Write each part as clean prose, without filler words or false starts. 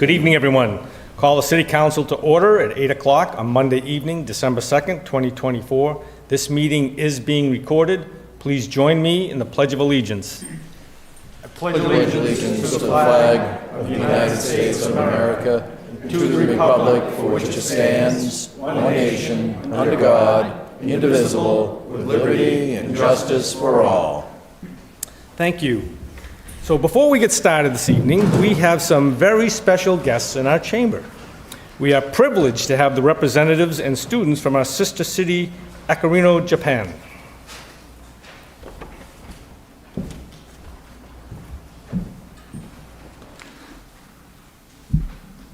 Good evening, everyone. Call the City Council to order at 8 o'clock on Monday evening, December 2nd, 2024. This meeting is being recorded. Please join me in the Pledge of Allegiance. I pledge allegiance to the flag of the United States of America, to the republic for which it stands, one nation, under God, indivisible, with liberty and justice for all. Thank you. So before we get started this evening, we have some very special guests in our chamber. We are privileged to have the representatives and students from our sister city, Akarino, Japan.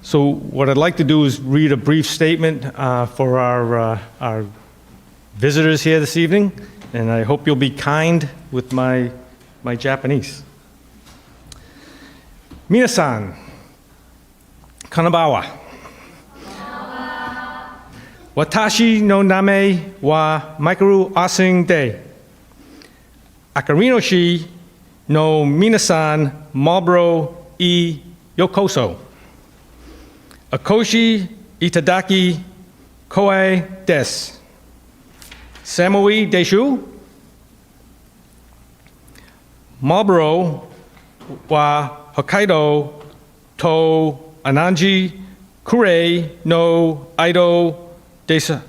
So what I'd like to do is read a brief statement for our visitors here this evening, and I hope you'll be kind with my Japanese. Minasan, konnichiwa. Watashi no name wa Maikaru Asing de. Akarino-shi no minasan Marlborough e yokoso. Akoshi itadaki koe des. Samui deshu. Marlborough wa Hokkaido to Ananji Kure no Aido desa.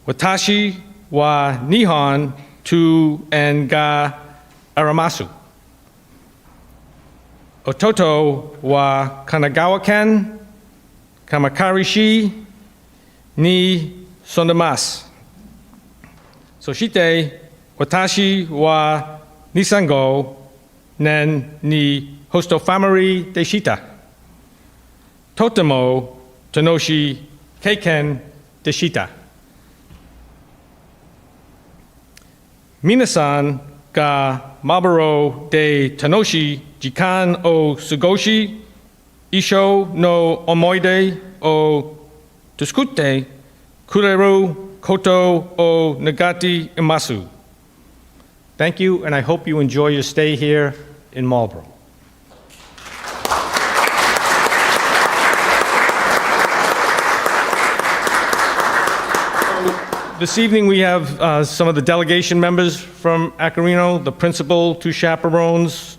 Watashi wa Nihon tu en ga aramasu. Ototo wa Kanagawa-ken Kamakarishi ni sondamas. Soshite watashi wa Nisango nen ni hostofamari deshita. Totemo tonoshi keiken deshita. Minasan ga Marlborough de Tanoshi jikan o sugoshi isho no omoide o tuskute kureru koto o nagati imasu. Thank you, and I hope you enjoy your stay here in Marlborough. This evening we have some of the delegation members from Akarino, the principal, two chaperones,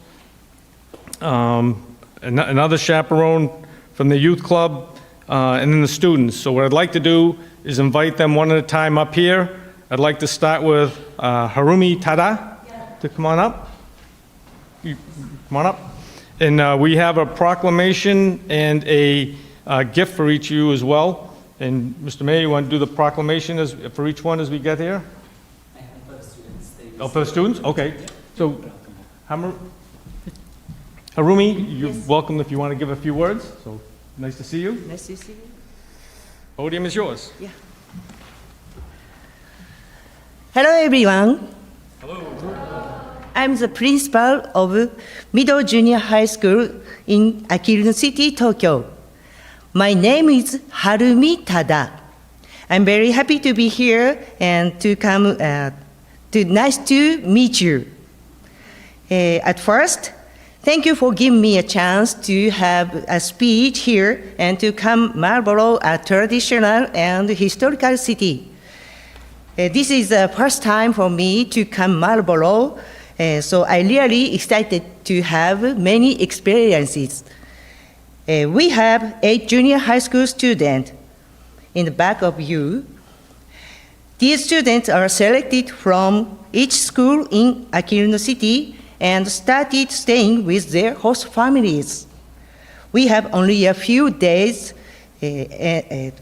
another chaperone from the youth club, and then the students. So what I'd like to do is invite them one at a time up here. I'd like to start with Harumi Tada to come on up. Come on up. And we have a proclamation and a gift for each of you as well. And Mr. Mayor, you want to do the proclamation for each one as we get here? I have for the students. Oh, for the students? Okay. So, Harumi, you're welcome if you want to give a few words. So, nice to see you. Nice to see you. Podium is yours. Yeah. Hello, everyone. Hello. I'm the principal of Middle Junior High School in Akirino City, Tokyo. My name is Harumi Tada. I'm very happy to be here and to come. Nice to meet you. At first, thank you for giving me a chance to have a speech here and to come Marlborough, a traditional and historical city. This is the first time for me to come Marlborough, so I'm really excited to have many experiences. We have 8 junior high school students in the back of you. These students are selected from each school in Akirino City and started staying with their host families. We have only a few days in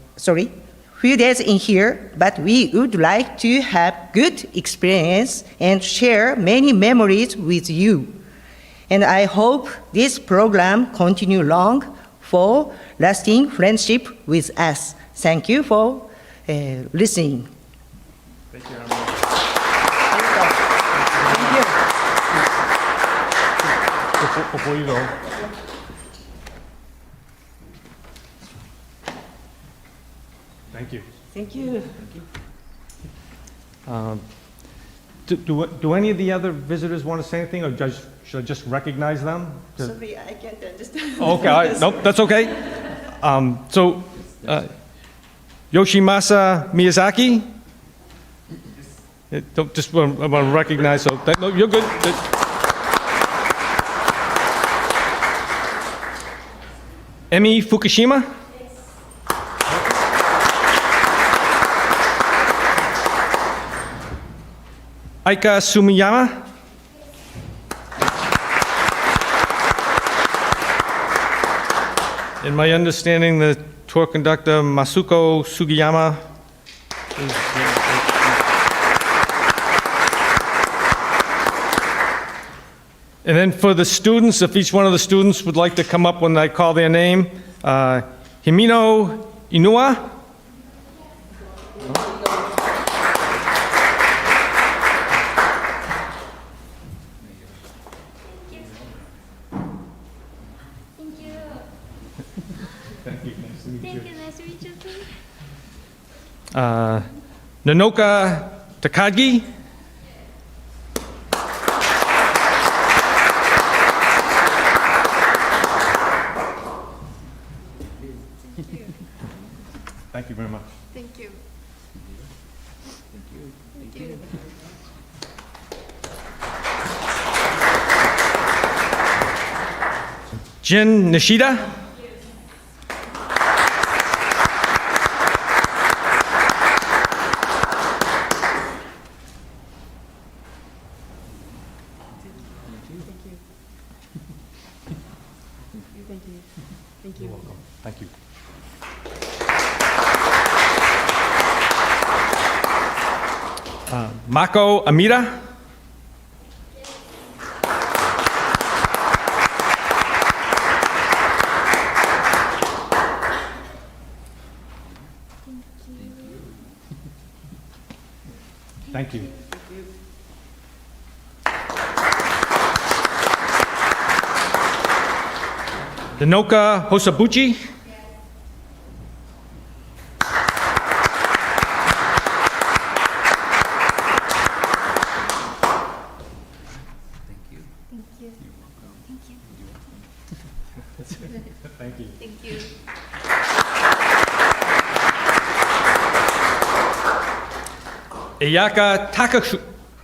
here, but we would like to have good experience and share many memories with you. And I hope this program continue long for lasting friendship with us. Thank you for listening. Thank you, Harumi. Thank you. Before you go. Thank you. Thank you. Do any of the other visitors want to say anything, or just should I just recognize them? Sorry, I can't understand. Okay, all right, nope, that's okay. Yoshimasa Miyazaki? Don't, just want to recognize, so, no, you're good. Emi Fukushima? Aika Sumiyama? In my understanding, the tour conductor, Masuko Sugiyama. And then for the students, if each one of the students would like to come up when I call their name, Himino Inua. Thank you, nice to meet you too. Nanoka Takagi. Thank you very much. Thank you. Thank you. Jin Nishida. Thank you. Thank you. Mako Amira. Thank you. Danoka Hosabuchi. Thank you. Thank you. Ayaka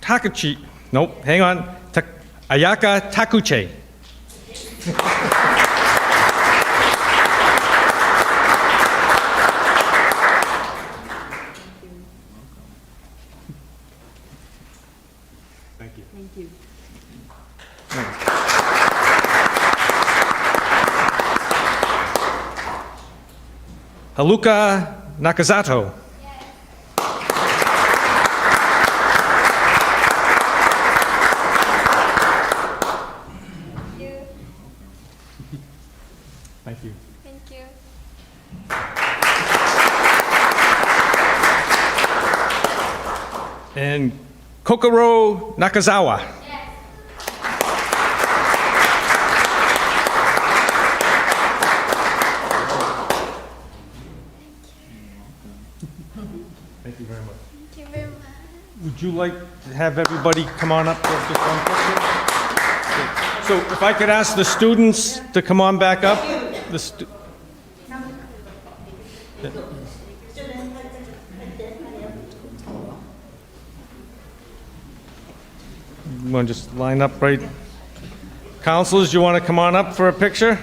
Takuchi. Nope, hang on. Ayaka Takuche. Thank you. Thank you. Haruka Nakazato. Thank you. Thank you. And Kokoro Nakazawa. Thank you very much. Thank you very much. Would you like to have everybody come on up for just one picture? So if I could ask the students to come on back up. You want to just line up right? Counselors, you want to come on up for a picture?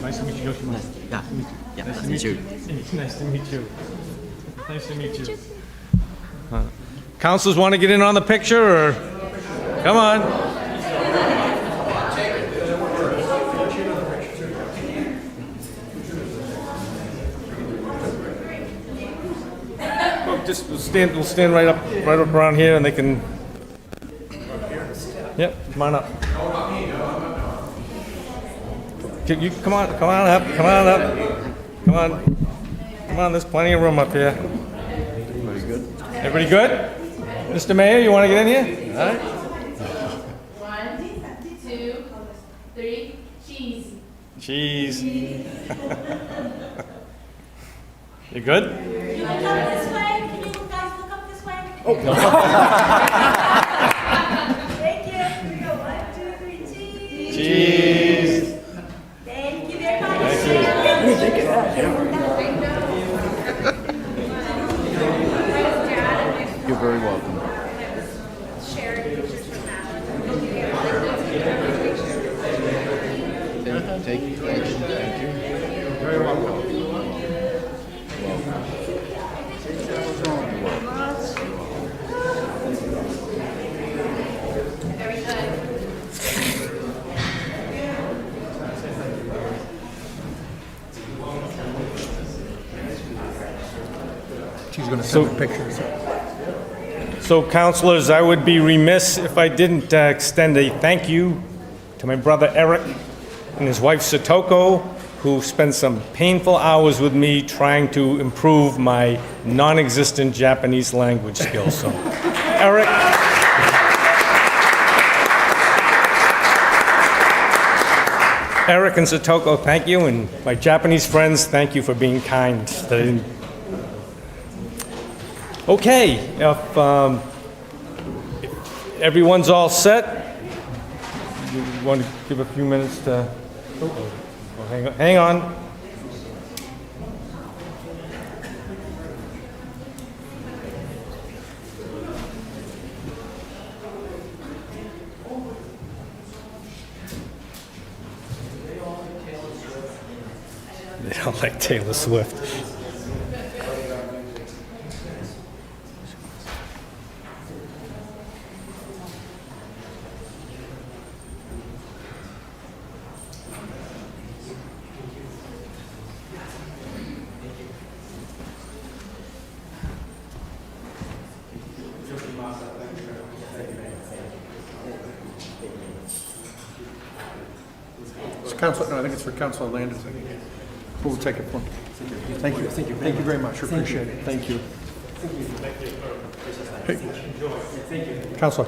Nice to meet you, Yoshima. Yeah, Nice to meet you. Nice to meet you. Nice to meet you. Counselors want to get in on the picture, or? Come on. We'll stand right up around here, and they can. Yep, come on up. You come on up, come on. There's plenty of room up here. Everybody good? Mr. Mayor, you want to get in here? All right. Cheese. You good? Look up this way. Can you guys look up this way? Thank you. Here we go. 1, 2, 3. Cheese. Cheese. Thank you very much. You're very welcome. Thank you. Very welcome. She's going to send me pictures. So, councilors, I would be remiss if I didn't extend a thank you to my brother Eric and his wife Satoko, who spent some painful hours with me trying to improve my non-existent Japanese language skills. So, Eric. Eric and Satoko, thank you, and my Japanese friends, thank you for being kind. Okay, if everyone's all set, you want to give a few minutes to, hang on. They don't like Taylor Swift. It's Councilor, no, I think it's for Councilor Landis. I think. Who will take it for? Thank you. Thank you very much. Appreciate it. Thank you. Hey. Councilor.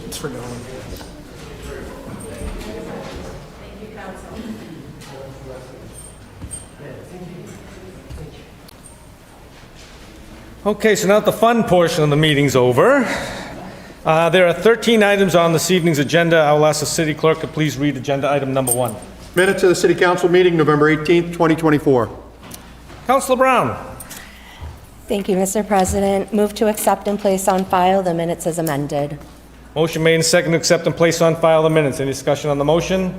It's for Nolan. Okay, so now that the fun portion of the meeting's over, there are 13 items on this evening's agenda. I will ask the city clerk to please read agenda item number 1. Minutes of the City Council meeting, November 18th, 2024. Councilor Brown. Thank you, Mr. President. Move to accept and place on file the minutes as amended. Motion made and second to accept and place on file the minutes. Any discussion on the motion?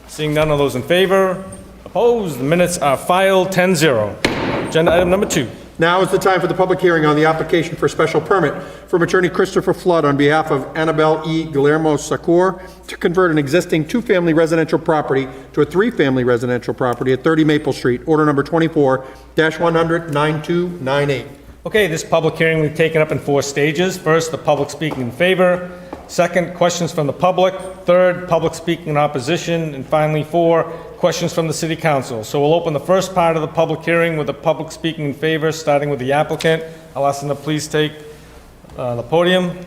Seeing none of those in favor? Opposed? The minutes are filed 10-0. Agenda item number 2. Now is the time for the public hearing on the application for special permit from Attorney Christopher Flood on behalf of Annabelle E. Guillermo Sacor to convert an existing 2-family residential property to a 3-family residential property at 30 Maple Street, order number 24-100-9298. Okay, this public hearing we've taken up in 4 stages. First, the public speaking in favor. Second, questions from the public. Third, public speaking in opposition. And finally, 4, questions from the City Council. So we'll open the first part of the public hearing with the public speaking in favor, starting with the applicant. I'll ask them to please take the podium.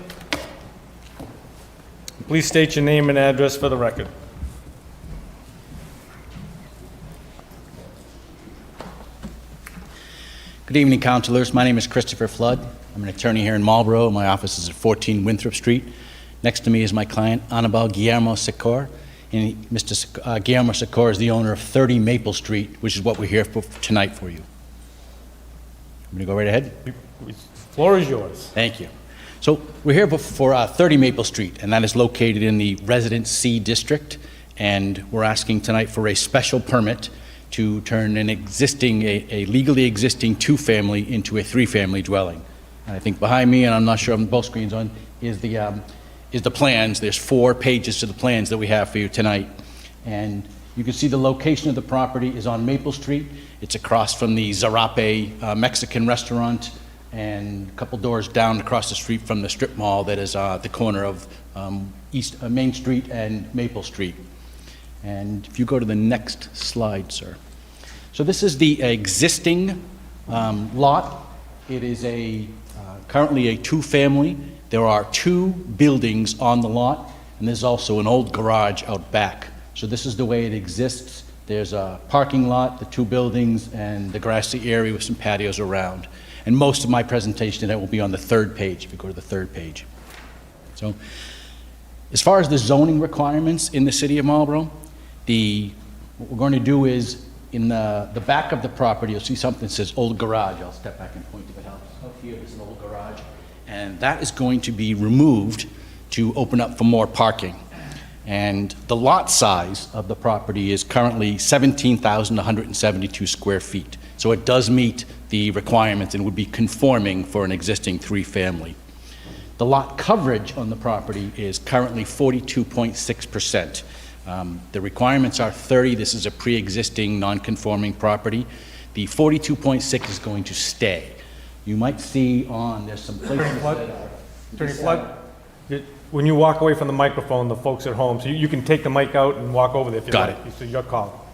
Please state your name and address for the record. Good evening, councilors. My name is Christopher Flood. I'm an attorney here in Marlborough. My office is at 14 Winthrop Street. Next to me is my client, Annabelle Guillermo Sacor. And Mr. Guillermo Sacor is the owner of 30 Maple Street, which is what we're here for tonight for you. I'm going to go right ahead. The floor is yours. Thank you. So we're here for 30 Maple Street, and that is located in the Residence C district. And we're asking tonight for a special permit to turn an existing, a legally existing 2-family into a 3-family dwelling. And I think behind me, and I'm not sure on both screens on, is the plans. There's 4 pages to the plans that we have for you tonight. And you can see the location of the property is on Maple Street. It's across from the Zarape Mexican restaurant and a couple doors down across the street from the strip mall that is the corner of Main Street and Maple Street. And if you go to the next slide, sir. So this is the existing lot. It is currently a 2-family. There are 2 buildings on the lot. and there's also an old garage out back. So this is the way it exists. There's a parking lot, the two buildings, and the grassy area with some patios around. And most of my presentation today will be on the third page, if you go to the third page. So, as far as the zoning requirements in the city of Marlborough, what we're going to do is, in the back of the property, you'll see something that says old garage. I'll step back and point if it helps. Out here is an old garage. And that is going to be removed to open up for more parking. And the lot size of the property is currently 17,172 square feet. So it does meet the requirements and would be conforming for an existing three-family. The lot coverage on the property is currently 42.6%. The requirements are 30. This is a pre-existing non-conforming property. The 42.6 is going to stay. You might see there's some places that are... Attorney Flood, when you walk away from the microphone, the folks at home, so you can take the mic out and walk over there if you like. Got it. So your call.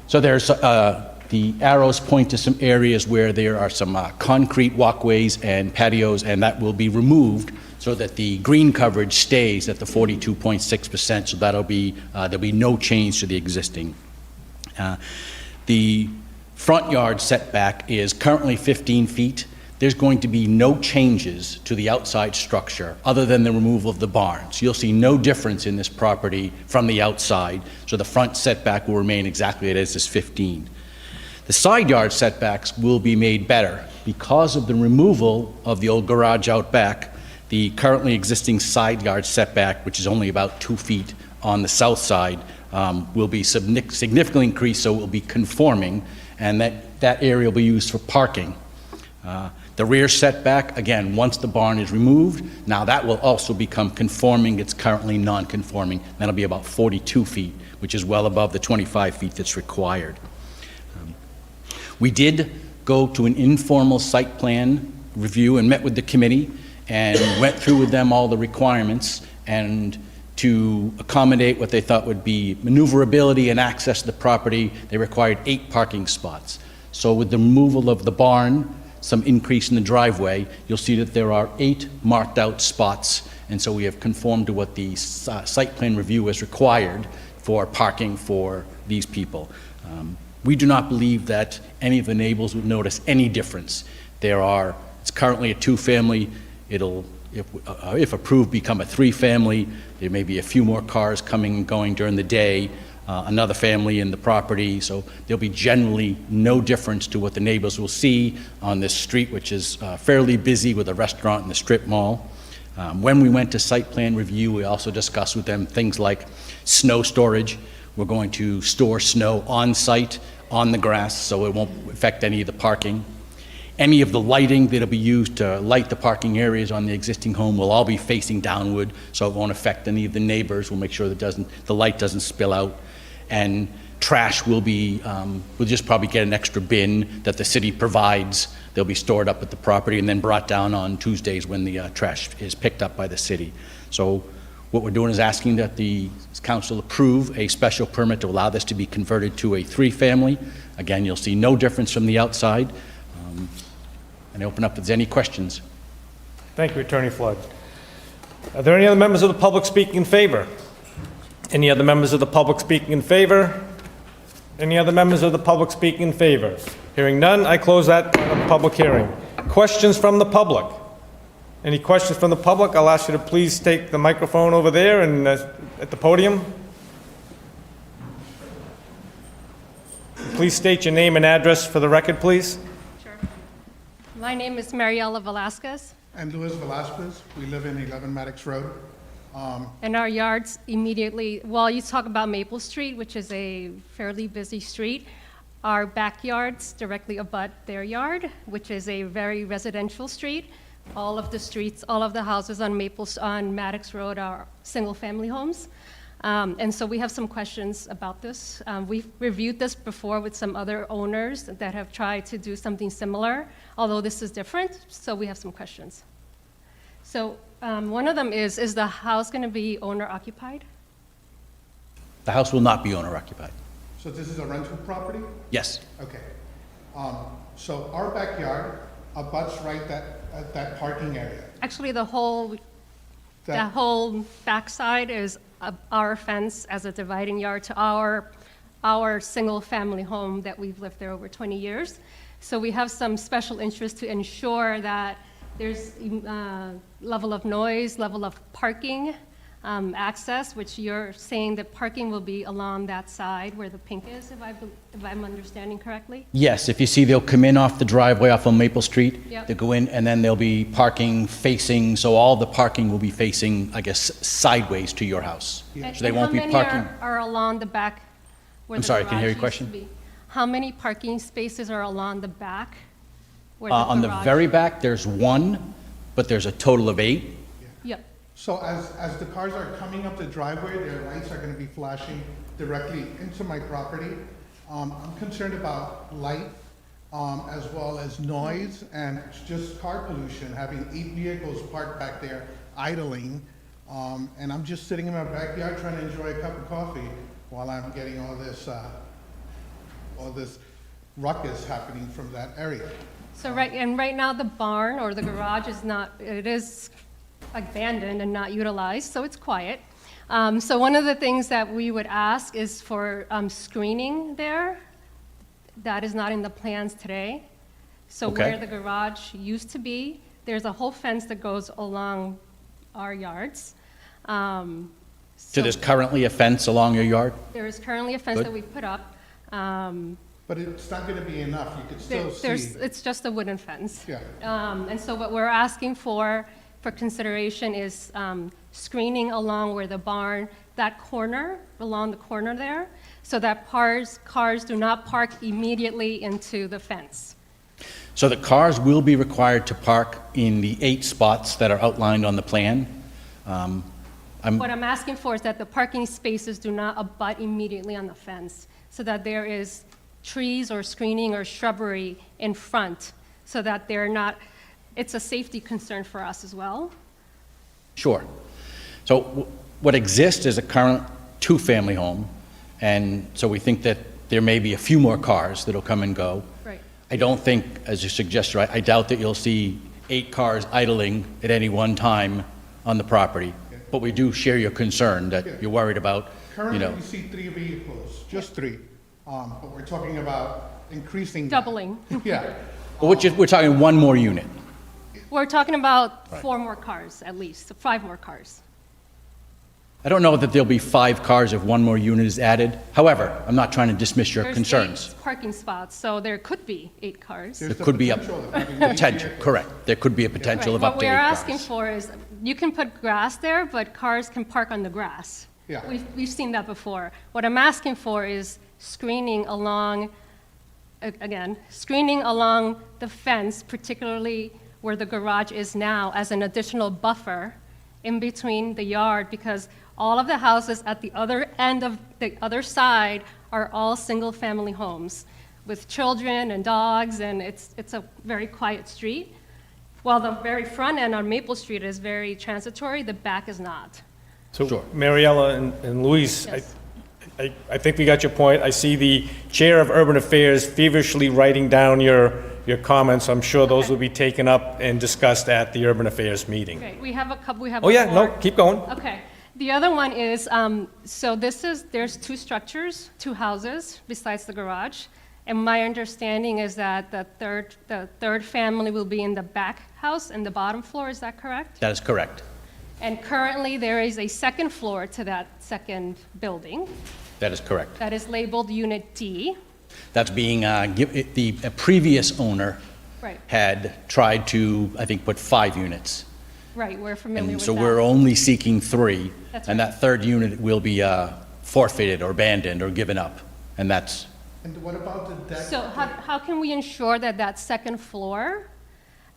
So there's the arrows point to some areas where there are some concrete walkways and patios, and that will be removed so that the green coverage stays at the 42.6%. So there'll be no change to the existing. The front yard setback is currently 15 feet. There's going to be no changes to the outside structure other than the removal of the barns. You'll see no difference in this property from the outside, so the front setback will remain exactly as is 15. The side yard setbacks will be made better because of the removal of the old garage out back. The currently existing side yard setback, which is only about 2 feet on the south side, will be significantly increased, so it will be conforming, and that area will be used for parking. The rear setback, again, once the barn is removed, now that will also become conforming. It's currently non-conforming. That'll be about 42 feet, which is well above the 25 feet that's required. We did go to an informal site plan review and met with the committee and went through with them all the requirements, and to accommodate what they thought would be maneuverability and access to the property, they required 8 parking spots. So with the removal of the barn, some increase in the driveway, you'll see that there are 8 marked out spots, and so we have conformed to what the site plan review has required for parking for these people. We do not believe that any of the neighbors would notice any difference. It's currently a 2-family. It'll, if approved, become a 3-family. There may be a few more cars coming and going during the day. Another family in the property, so there'll be generally no difference to what the neighbors will see on this street, which is fairly busy with a restaurant and the strip mall. When we went to site plan review, we also discussed with them things like snow storage. We're going to store snow on site, on the grass, so it won't affect any of the parking. Any of the lighting that'll be used to light the parking areas on the existing home will all be facing downward, so it won't affect any of the neighbors. We'll make sure that the light doesn't spill out. And trash will be, we'll just probably get an extra bin that the city provides. They'll be stored up at the property and then brought down on Tuesdays when the trash is picked up by the city. So what we're doing is asking that the council approve a special permit to allow this to be converted to a 3-family. Again, you'll see no difference from the outside. And I open up if there's any questions. Thank you, Attorney Flood. Are there any other members of the public speaking in favor? Any other members of the public speaking in favor? Any other members of the public speaking in favor? Hearing none, I close that public hearing. Questions from the public? Any questions from the public? I'll ask you to please take the microphone over there and at the podium. Please state your name and address for the record, please. Sure. My name is Mariela Velasquez. I'm Luis Velasquez. We live in 11 Maddox Road. And our yards immediately, well, you talk about Maple Street, which is a fairly busy street. Our backyards directly abut their yard, which is a very residential street. All of the streets, all of the houses on Maddox Road are single-family homes. And so we have some questions about this. We've reviewed this before with some other owners that have tried to do something similar, although this is different, so we have some questions. So one of them is the house going to be owner-occupied? The house will not be owner-occupied. So this is a rental property? Yes. Okay. So our backyard abuts right at that parking area. Actually, the whole That whole backside is our fence as a dividing yard to our single-family home that we've lived there over 20 years. So we have some special interest to ensure that there's level of noise, level of parking, access, which you're saying that parking will be along that side where the pink is, if I'm understanding correctly? Yes, if you see, they'll come in off the driveway off of Maple Street. Yep. They'll go in, and then there'll be parking facing, so all the parking will be facing, I guess, sideways to your house. And- So they and won't be How parking. many are along the back where I'm the sorry, can you hear your garage used to question? be? How many parking spaces are along the back where the On the garage- very back, there's one, but there's a total of 8. Yep. So as the cars are coming up the driveway, their lights are gonna be flashing directly into my property. I'm concerned about light, as well as noise and just car pollution, having 8 vehicles parked back there idling. And I'm just sitting in my backyard trying to enjoy a cup of coffee while I'm getting all this ruckus happening from that area. So right now, the barn or the garage is not, it is abandoned and not utilized, so it's quiet. So one of the things that we would ask is for screening there. That is not in the plans today. So Okay. where the garage used to be, there's a whole fence that goes along our yards. So there's currently a fence along your yard? There is currently a fence Good. that we put up. But it's not gonna be enough, you could still see. It's just a wooden fence. Yeah. And so what we're asking for consideration is screening along where the barn, that corner, along the corner there, so that cars do not park immediately into the fence. So the cars will be required to park in the 8 spots that are outlined on the plan. What I'm asking for is that the parking spaces do not abut immediately on the fence, so that there is trees or screening or shrubbery in front, so that they're not, it's a safety concern for us as well. Sure. So what exists is a current 2-family home, and so we think that there may be a few more cars that'll come and go. Right. I don't think, as you suggested, I doubt that you'll see 8 cars idling at any one time on the property. But we do share your concern that you're worried about, you know. Currently, we see 3 vehicles, just 3, but we're talking about increasing. that. Doubling. Yeah, We're talking 1 more unit. We're talking about 4 more cars, at least, 5 more cars. I don't know that there'll be 5 cars if 1 more unit is added. However, I'm not trying to dismiss your There's concerns. 8 parking spots, so there could be 8 cars. There's There the could be a potential of having 8 potential, vehicles. correct. There could be a potential of Right. up What to 8 we're cars. asking for is, you can put grass there, but cars can park on the grass. Yeah. We've seen that before. What I'm asking for is screening along, again, screening along the fence, particularly where the garage is now, as an additional buffer in between the yard, because all of the houses at the other end of the other side are all single-family homes with children and dogs, and it's a very quiet street. While the very front end on Maple Street is very transitory, the back is not. So, Sure. Mariella and Luis, Yes. I think we got your point. I see the Chair of Urban Affairs feverishly writing down your comments. I'm sure those will be taken up and discussed at the Urban Affairs meeting. Great, we have a couple, we have. Oh, yeah, more. no, keep going. Okay. The other one is, so there's 2 structures, 2 houses besides the garage. And my understanding is that the third family will be in the back house in the bottom floor, is that correct? That is correct. And currently, there is a second floor to that second building That is correct. that is labeled Unit D. That's being, a previous owner Right, had tried to, I think, put 5 units. right, we're familiar And with so that. we're only seeking 3. That's And right. that 3rd unit will be forfeited or abandoned or given up. And that's, And what about the deck? So how can we ensure that that second floor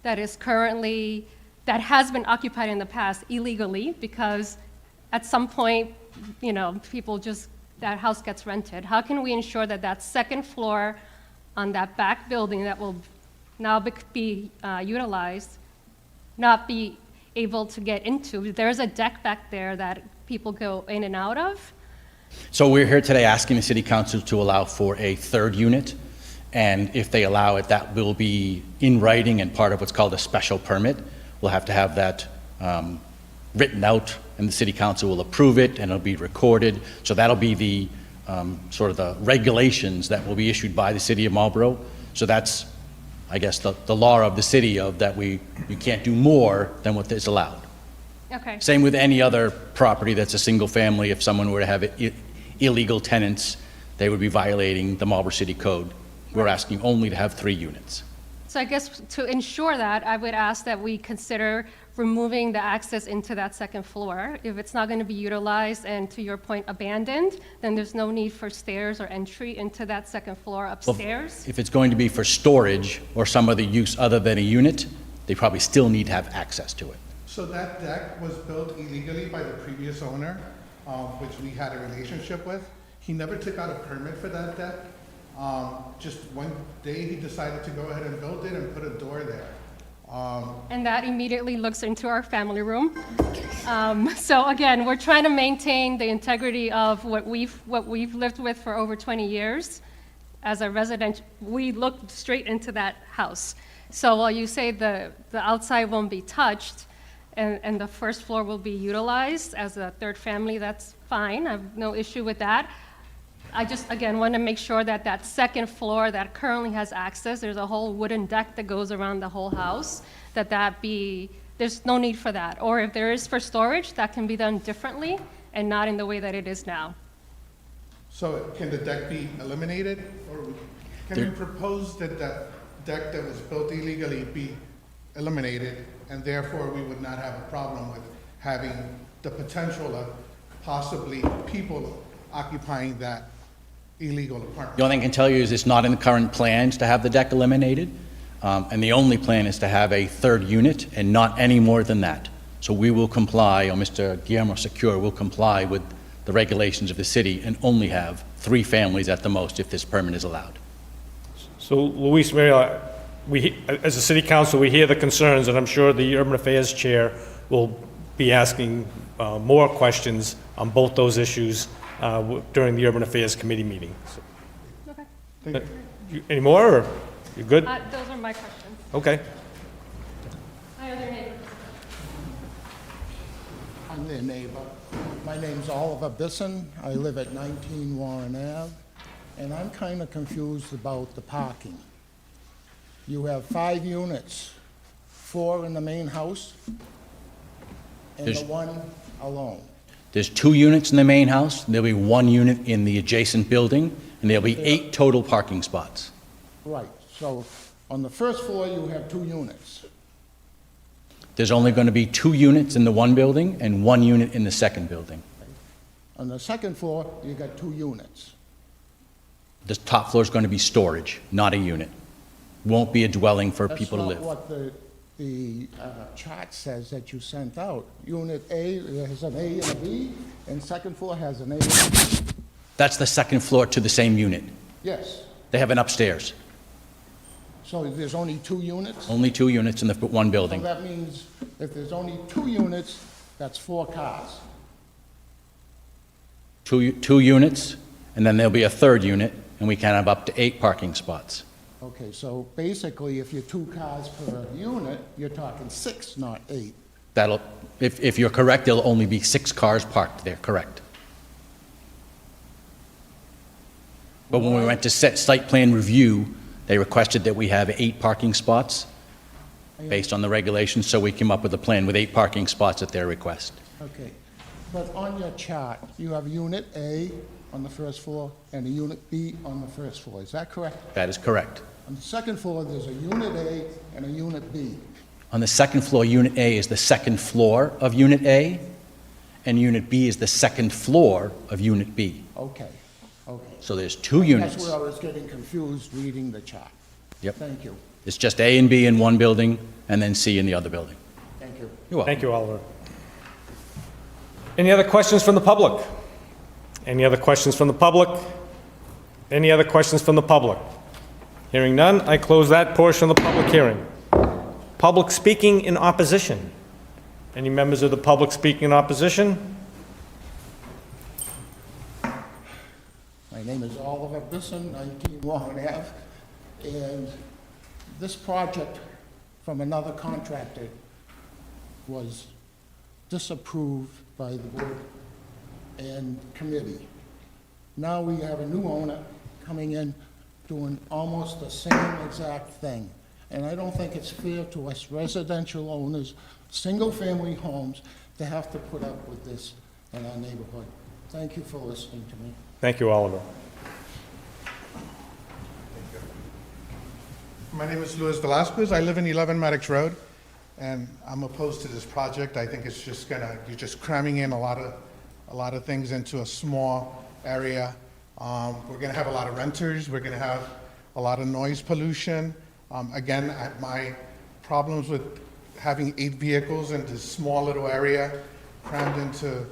that is currently, that has been occupied in the past illegally, because at some point, you know, people just, that house gets rented. How can we ensure that that second floor on that back building that will now be utilized, not be able to get into? There's a deck back there that people go in and out of. so we're here today asking the city council to allow for a 3rd unit. And if they allow it, that will be in writing and part of what's called a special permit. We'll have to have that written out, and the city council will approve it, and it'll be recorded. So that'll be the sort of the regulations that will be issued by the city of Marlborough. So that's, I guess, the law of the city of that you can't do more than what is allowed. Okay. Same with any other property that's a single family. If someone were to have illegal tenants, they would be violating the Marlborough City Code. We're asking only to have 3 units. So I guess to ensure that, I would ask that we consider removing the access into that second floor. If it's not going to be utilized and, to your point, abandoned, then there's no need for stairs or entry into that second floor upstairs. If it's going to be for storage or some other use other than a unit, they probably still need to have access to it. So that deck was built illegally by the previous owner, which we had a relationship with. He never took out a permit for that deck. Just one day he decided to go ahead and build it and put a door there. And that immediately looks into our family room. So again, we're trying to maintain the integrity of what we've lived with for over 20 years. As a resident, we look straight into that house. So while you say the outside won't be touched and the first floor will be utilized as a third family, that's fine. I have no issue with that. I just, again, want to make sure that that second floor that currently has access, there's a whole wooden deck that goes around the whole house, there's no need for that. Or if there is for storage, that can be done differently and not in the way that it is now. So can the deck be eliminated? Or can we propose that that deck that was built illegally be eliminated, and therefore we would not have a problem with having the potential of possibly people occupying that illegal apartment? The only thing I can tell you is it's not in the current plans to have the deck eliminated, and the only plan is to have a third unit and not any more than that. So we will comply, or Mr. Guillermo Secure will comply with the regulations of the city and only have 3 families at the most if this permit is allowed. So Luis, as a city council, we hear the concerns, and I'm sure the Urban Affairs Chair will be asking more questions on both those issues during the Urban Affairs Committee meeting. So, Okay. any more, or you good? Those are my questions. Okay. My other neighbor. I'm their neighbor. My name's Oliver Bisson. I live at 19 Warren Ave, and I'm kind of confused about the parking. You have 5 units, 4 in the main house, and the 1 alone. There's 2 units in the main house, there'll be 1 unit in the adjacent building, and there'll be 8 total parking spots. Right, so on the first floor, you have 2 units. There's only going to be 2 units in the one building and 1 unit in the second building. On the second floor, you got 2 units. The top floor is going to be storage, not a unit. Won't be a dwelling for people to live. That's not what the chart says that you sent out. Unit A has an A and a B, and second floor has an A and a B. That's the second floor to the same unit. Yes. They have an upstairs. So there's only 2 units? Only 2 units in the one building. So that means if there's only 2 units, that's 4 cars. Two units, and then there'll be a third unit, and we can have up to 8 parking spots. Okay, so basically, if you're 2 cars per unit, you're talking 6, not 8. If you're correct, there'll only be 6 cars parked there, correct. But when we went to site plan review, they requested that we have 8 parking spots based on the regulations, so we came up with a plan with 8 parking spots at their request. Okay, but on your chart, you have Unit A on the first floor and a Unit B on the first floor, is that correct? That is correct. On the second floor, there's a Unit A and a Unit B. On the second floor, Unit A is the second floor of Unit A, and Unit B is the second floor of Unit B. Okay, okay. So there's 2 units. That's where I was getting confused reading the chart. Yep. Thank you. It's just A and B in one building, and then C in the other building. Thank you. You're welcome. Thank you, Oliver. Any other questions from the public? Any other questions from the public? Any other questions from the public? Hearing none, I close that portion of the public hearing. Public speaking in opposition. Any members of the public speaking in opposition? My name is Oliver Bisson, 19 Warren Ave, and this project from another contractor was disapproved by the board and committee. Now we have a new owner coming in doing almost the same exact thing. And I don't think it's fair to us residential owners, single-family homes, to have to put up with this in our neighborhood. Thank you for listening to me. Thank you, Oliver. My name is Luis Velasquez. I live in 11 Maddox Road, and I'm opposed to this project. I think it's just you're just cramming in a lot of things into a small area. We're gonna have a lot of renters. We're gonna have a lot of noise pollution. Again, my problems with having 8 vehicles in this small little area crammed into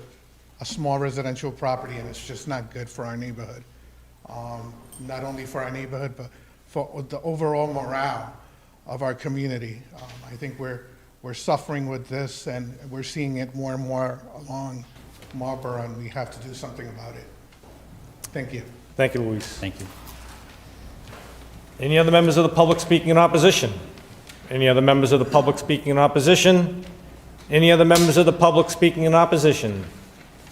a small residential property, and it's just not good for our neighborhood. Not only for our neighborhood, but for the overall morale of our community. I think we're suffering with this, and we're seeing it more and more along Marlborough, and we have to do something about it. Thank you. Thank you, Luis. Thank you. Any other members of the public speaking in opposition? Any other members of the public speaking in opposition? Any other members of the public speaking in opposition?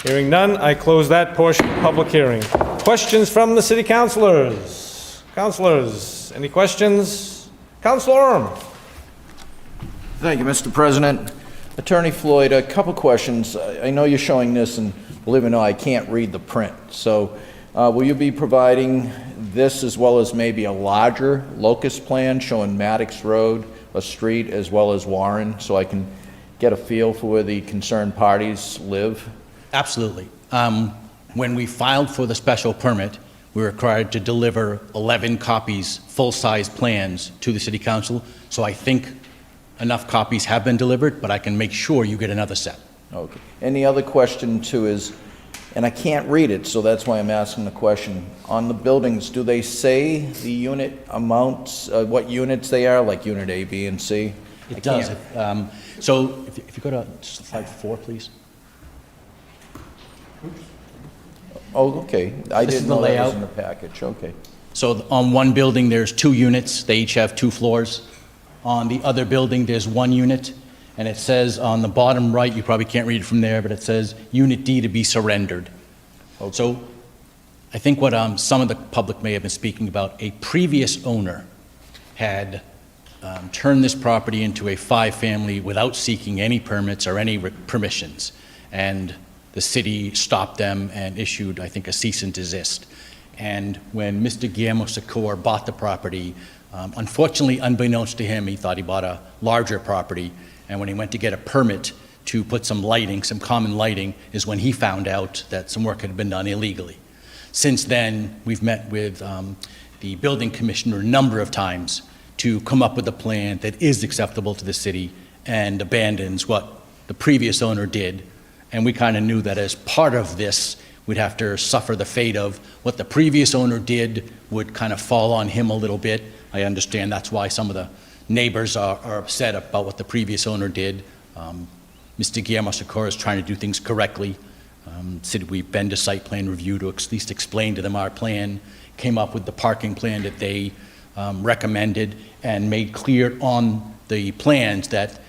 Hearing none, I close that portion of the public hearing. Questions from the city councilors? Councilors, any questions? Councilor Orm. Thank you, Mr. President. Attorney Floyd, a couple questions. I know you're showing this, and believe it or not, I can't read the print. So will you be providing this as well as maybe a larger locust plan showing Maddox Road, a street, as well as Warren, so I can get a feel for where the concerned parties live? Absolutely. When we filed for the special permit, we were required to deliver 11 copies, full-size plans to the city council. So I think enough copies have been delivered, but I can make sure you get another set. Okay. And the other question too is, and I can't read it, so that's why I'm asking the question. On the buildings, do they say the unit amounts, what units they are, like unit A, B, and C? It does. So if you go to slide 4, please. Oh, okay. I This is didn't the know that was layout. in the package. Okay. So on one building, there's 2 units. They each have 2 floors. On the other building, there's 1 unit. And it says on the bottom right, you probably can't read it from there, but it says Unit D to be surrendered. Okay. So I think what some of the public may have been speaking about, a previous owner had turned this property into a 5-family without seeking any permits or any permissions. And the city stopped them and issued, I think, a cease and desist. And when Mr. Guillermo Secor bought the property, unfortunately, unbeknownst to him, he thought he bought a larger property. And when he went to get a permit to put some lighting, some common lighting, is when he found out that some work had been done illegally. Since then, we've met with the building commissioner a number of times to come up with a plan that is acceptable to the city and abandons what the previous owner did. And we kind of knew that as part of this, we'd have to suffer the fate of what the previous owner did would kind of fall on him a little bit. I understand that's why some of the neighbors are upset about what the previous owner did. Mr. Guillermo Secor is trying to do things correctly. We've been to site plan review to at least explain to them our plan, came up with the parking plan that they recommended, and made clear on the plans that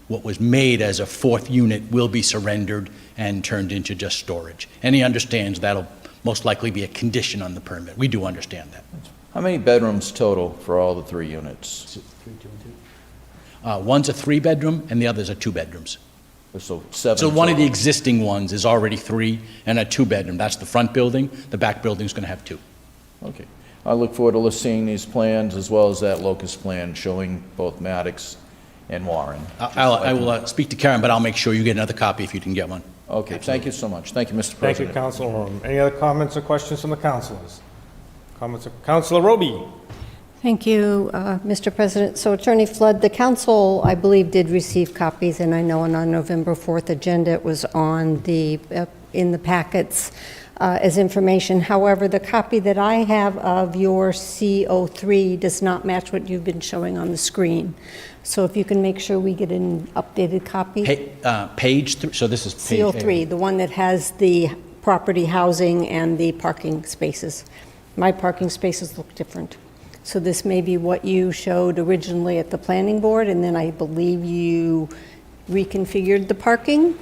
what was made as a 4th unit will be surrendered and turned into just storage. And he understands that'll most likely be a condition on the permit. We do understand that. How many bedrooms total for all the 3 units? 3, 2, and 2. One's a 3-bedroom and the other's are 2 bedrooms. So 7 So one of the total. existing ones is already 3 and a 2-bedroom. That's the front building. The back building's going to have 2. Okay. I look forward to seeing these plans as well as that locust plan showing both Maddox and Warren. I will speak to Karen, but I'll make sure you get another copy if you can get one. Okay, thank you so much. Thank you, Mr. Thank you, President. Councilor Orm. Any other comments or questions from the councilors? Comments of Councilor Roby. Thank you, Mr. President. So Attorney Flood, the council, I believe, did receive copies, and I know on our November 4th agenda it was on in the packets as information. However, the copy that I have of your CO3 does not match what you've been showing on the screen. So if you can make sure we get an updated copy. Page 3, so this is page CO3, the one that has the property housing and the parking spaces. My parking spaces look different. So this may be what you showed originally at the planning board, and then I believe you reconfigured the parking?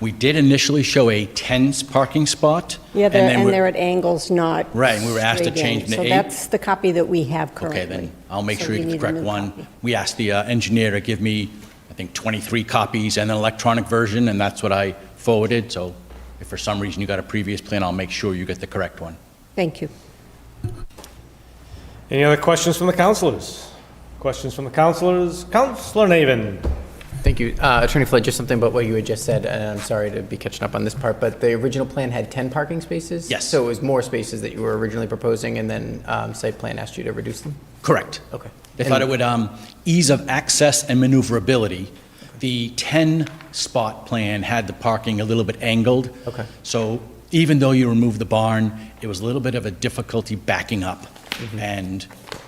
We did initially show a 10 parking spot. Yeah, then and we- they're at angles, not Right, and we were asked to straight in. change them to So 8. that's the copy that we have currently. Okay, then I'll make So sure we you get the need a correct new one. copy. We asked the engineer to give me, I think, 23 copies and an electronic version, and that's what I forwarded. So if for some reason you got a previous plan, I'll make sure you get the correct one. Thank you. Any other questions from the councilors? Questions from the councilors? Councilor Naven. Thank you. Attorney Flood, just something about what you had just said, and I'm sorry to be catching up on this part, but the original plan had 10 parking spaces? Yes. So it was more spaces that you were originally proposing, and then site plan asked you to reduce them? Correct. Okay. They thought it would ease of access and maneuverability. The 10-spot plan had the parking a little bit angled. Okay. So even though you remove the barn, it was a little bit of a difficulty backing up. And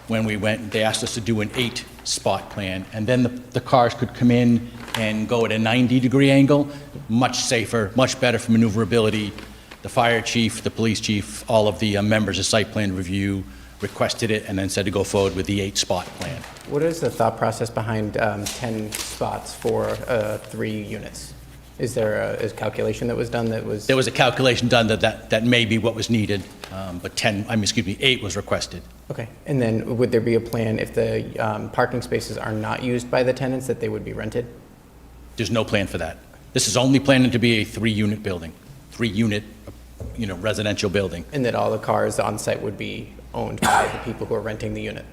when we went, they asked us to do an 8-spot plan, and then the cars could come in and go at a 90-degree angle, much safer, much better for maneuverability. The fire chief, the police chief, all of the members of site plan review requested it and then said to go forward with the 8-spot plan. What is the thought process behind 10 spots for 3 units? Is there a calculation that was done that was? There was a calculation done that may be what was needed, but 8 was requested. Okay. And then would there be a plan if the parking spaces are not used by the tenants that they would be rented? There's no plan for that. This is only planning to be a 3-unit building, 3-unit, residential building. And that all the cars on site would be owned by the people who are renting the unit?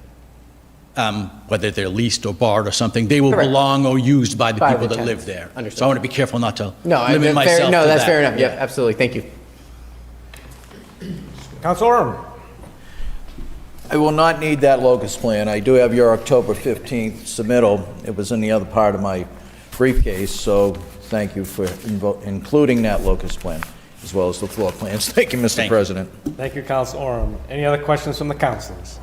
Whether they're leased or borrowed or something, they will Correct. belong or used by the By people the that live tenants. there. Understood. So I want to be careful not to No, limit myself to that. No, that's fair enough. Yeah. Yep, absolutely. Thank you. Councilor Orm. I will not need that locus plan. I do have your October 15th submittal. It was in the other part of my briefcase, so thank you for including that locus plan, as well as the floor plans. Thank you, Mr. President. Thank you, Councilor Orm. Any other questions from the councilors?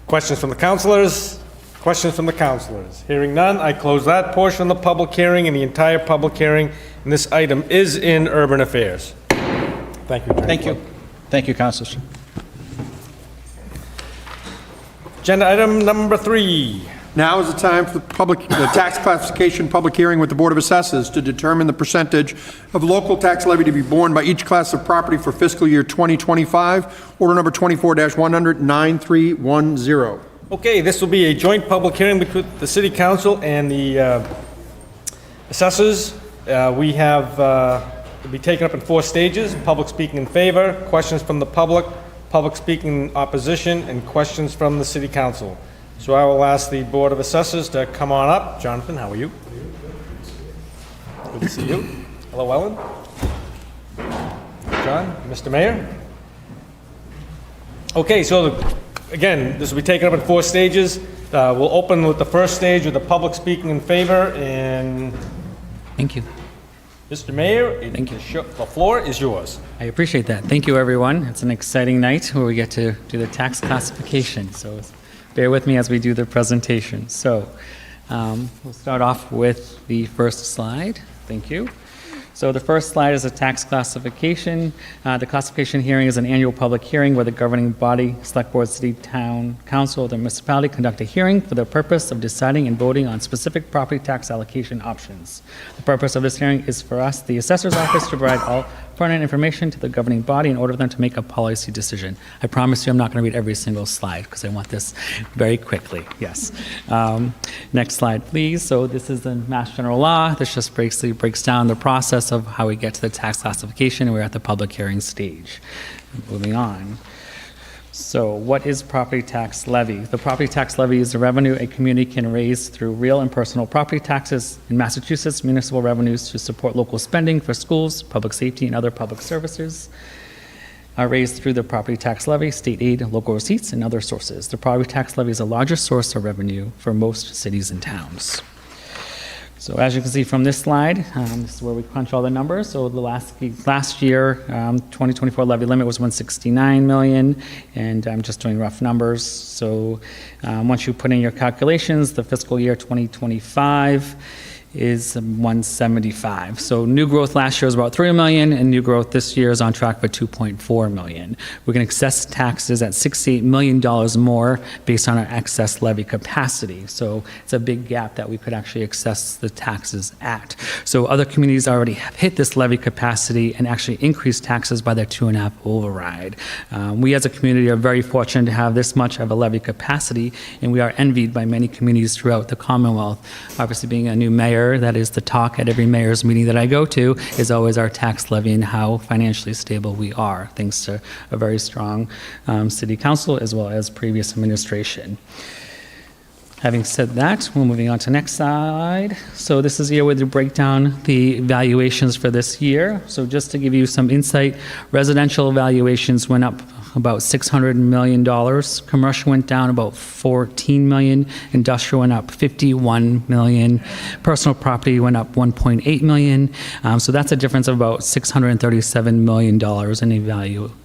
Questions from the councilors? Questions from the councilors? Hearing none, I close that portion of the public hearing, and the entire public hearing, and this item is in Urban Affairs. Thank you, Attorney Thank Flood. you. Thank you, councilors. Agenda item number 3. Now is the time for the tax classification public hearing with the Board of Assessors to determine the percentage of local tax levy to be borne by each class of property for fiscal year 2025. Order number 24-100, 9310. Okay, this will be a joint public hearing between the City Council and the assessors. We have, it'll be taken up in 4 stages: public speaking in favor, questions from the public, public speaking in opposition, and questions from the City Council. So I will ask the Board of Assessors to come on up. Jonathan, how are you? Good to see you. Hello, Ellen. John, Mr. Mayor. Okay, so again, this will be taken up in 4 stages. We'll open with the first stage with the public speaking in favor, and Thank you. Mr. Mayor, the floor is yours. I appreciate that. Thank you, everyone. It's an exciting night where we get to do the tax classification. So bear with me as we do the presentation. So we'll start off with the first slide. Thank you. So the first slide is a tax classification. The classification hearing is an annual public hearing where the governing body, select board, city, town, council, or the municipality conduct a hearing for the purpose of deciding and voting on specific property tax allocation options. The purpose of this hearing is for us, the assessor's office, to provide all pertinent information to the governing body in order for them to make a policy decision. I promise you I'm not going to read every single slide because I want this very quickly. Yes. Next slide, please. So this is the Mass General Law. This just basically breaks down the process of how we get to the tax classification. We're at the public hearing stage. Moving on. So what is property tax levy? The property tax levy is the revenue a community can raise through real and personal property taxes. In Massachusetts, municipal revenues to support local spending for schools, public safety, and other public services are raised through the property tax levy, state aid, local receipts, and other sources. The property tax levy is the largest source of revenue for most cities and towns. So as you can see from this slide, this is where we crunch all the numbers. So the last year, 2024 levy limit was 169 million, and I'm just doing rough numbers. So once you put in your calculations, the fiscal year 2025 is 175. So new growth last year was about 3 million, and new growth this year is on track for 2.4 million. We can access taxes at $68 million more based on our excess levy capacity. So it's a big gap that we could actually access the taxes at. So other communities already have hit this levy capacity and actually increased taxes by their 2.5 override. We as a community are very fortunate to have this much of a levy capacity, and we are envied by many communities throughout the Commonwealth. Obviously, being a new mayor, that is the talk at every mayor's meeting that I go to, is always our tax levy and how financially stable we are, thanks to a very strong city council as well as previous administration. Having said that, we're moving on to next slide. So this is here where we break down the valuations for this year. So just to give you some insight, residential valuations went up about $600 million. Commercial went down about $14 million. Industrial went up $51 million. Personal property went up $1.8 million. So that's a difference of about $637 million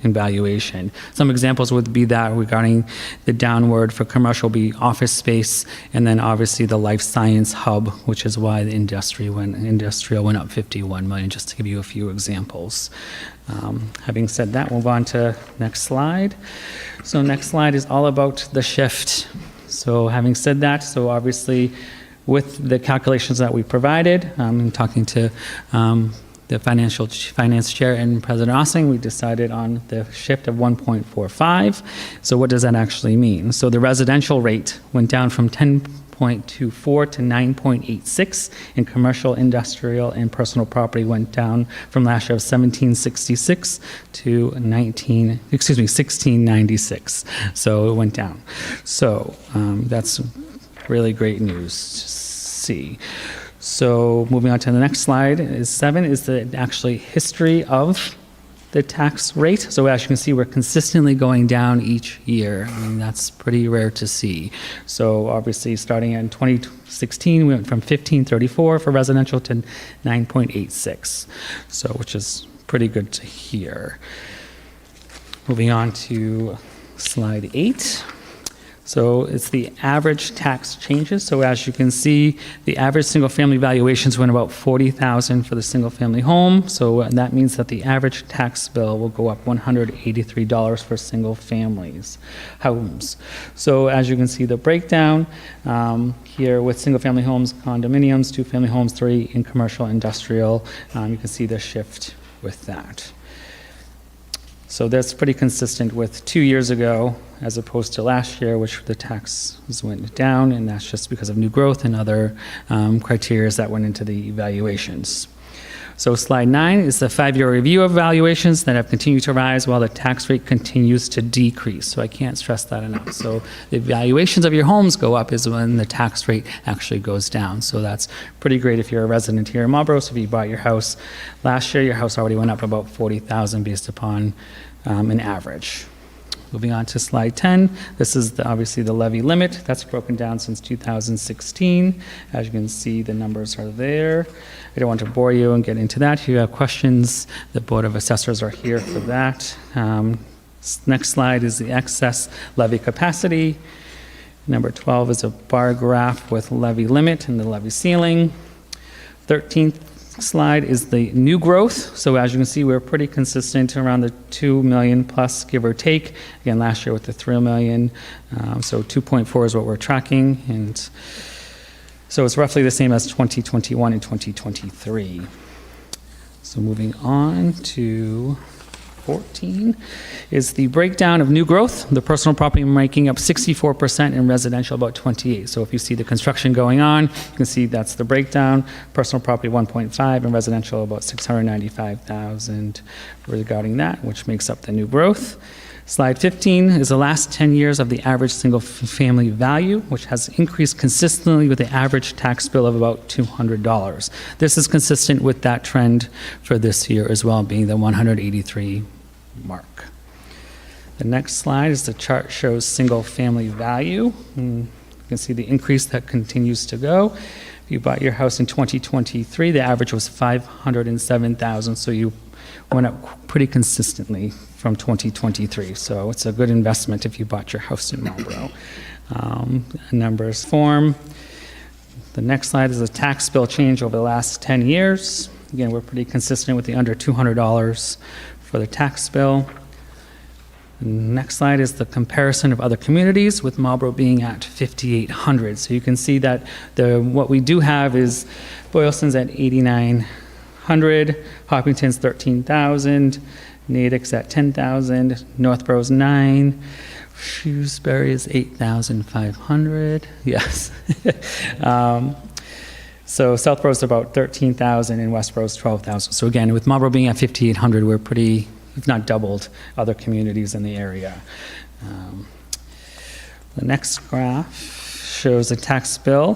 in valuation. Some examples would be that regarding the downward for commercial would be office space, and then obviously the life science hub, which is why the industrial went up $51 million, just to give you a few examples. Having said that, we'll move on to next slide. So next slide is all about the shift. So having said that, so obviously with the calculations that we provided, I'm talking to the finance chair and President Ossing, we decided on the shift of 1.45. So what does that actually mean? So the residential rate went down from 10.24 to 9.86, and commercial, industrial, and personal property went down from last year of 1766 to 1696. So it went down. So that's really great news to see. So moving on to the next slide, is 7 is the actually history of the tax rate. So as you can see, we're consistently going down each year. I mean, that's pretty rare to see. So obviously starting in 2016, we went from 15.34 for residential to 9.86. So which is pretty good to hear. Moving on to slide 8. So it's the average tax changes. So as you can see, the average single-family valuations went about $40,000 for the single-family home. So that means that the average tax bill will go up $183 for single families homes. So as you can see, the breakdown here with single-family homes, condominiums, two-family homes, 3 in commercial, industrial. You can see the shift with that. So that's pretty consistent with 2 years ago as opposed to last year, which the taxes went down, and that's just because of new growth and other criteria that went into the evaluations. So slide 9 is the 5-year review of valuations that have continued to rise while the tax rate continues to decrease. So I can't stress that enough. So the valuations of your homes go up is when the tax rate actually goes down. So that's pretty great if you're a resident here in Marlborough. So if you bought your house last year, your house already went up about $40,000 based upon an average. Moving on to slide 10, this is obviously the levy limit. That's broken down since 2016. As you can see, the numbers are there. I don't want to bore you and get into that. If you have questions, the Board of Assessors are here for that. Next slide is the excess levy capacity. Number 12 is a bar graph with levy limit and the levy ceiling. 13th slide is the new growth. So as you can see, we're pretty consistent around the 2 million plus, give or take. Again, last year with the 3 million. So 2.4 is what we're tracking. And so it's roughly the same as 2021 and 2023. So moving on to 14 is the breakdown of new growth. The personal property making up 64% and residential about 28%. So if you see the construction going on, you can see that's the breakdown. Personal property 1.5 and residential about 695,000 regarding that, which makes up the new growth. Slide 15 is the last 10 years of the average single-family value, which has increased consistently with the average tax bill of about $200. This is consistent with that trend for this year as well, being the 183 mark. The next slide is the chart shows single-family value. You can see the increase that continues to go. If you bought your house in 2023, the average was $507,000, so you went up pretty consistently from 2023. So it's a good investment if you bought your house in Marlborough. Numbers form. The next slide is a tax bill change over the last 10 years. Again, we're pretty consistent with the under $200 for the tax bill. The next slide is the comparison of other communities, with Marlborough being at 5,800. So you can see that what we do have is Boylston's at 8,900, Hopkinton's 13,000, Natick's at 10,000, Northborough's 9, Shrewsbury is 8,500. Yes. So Southborough's about 13,000 and Westborough's 12,000. So again, with Marlborough being at 5,800, we're pretty, if not doubled, other communities in the area. The next graph shows a tax bill.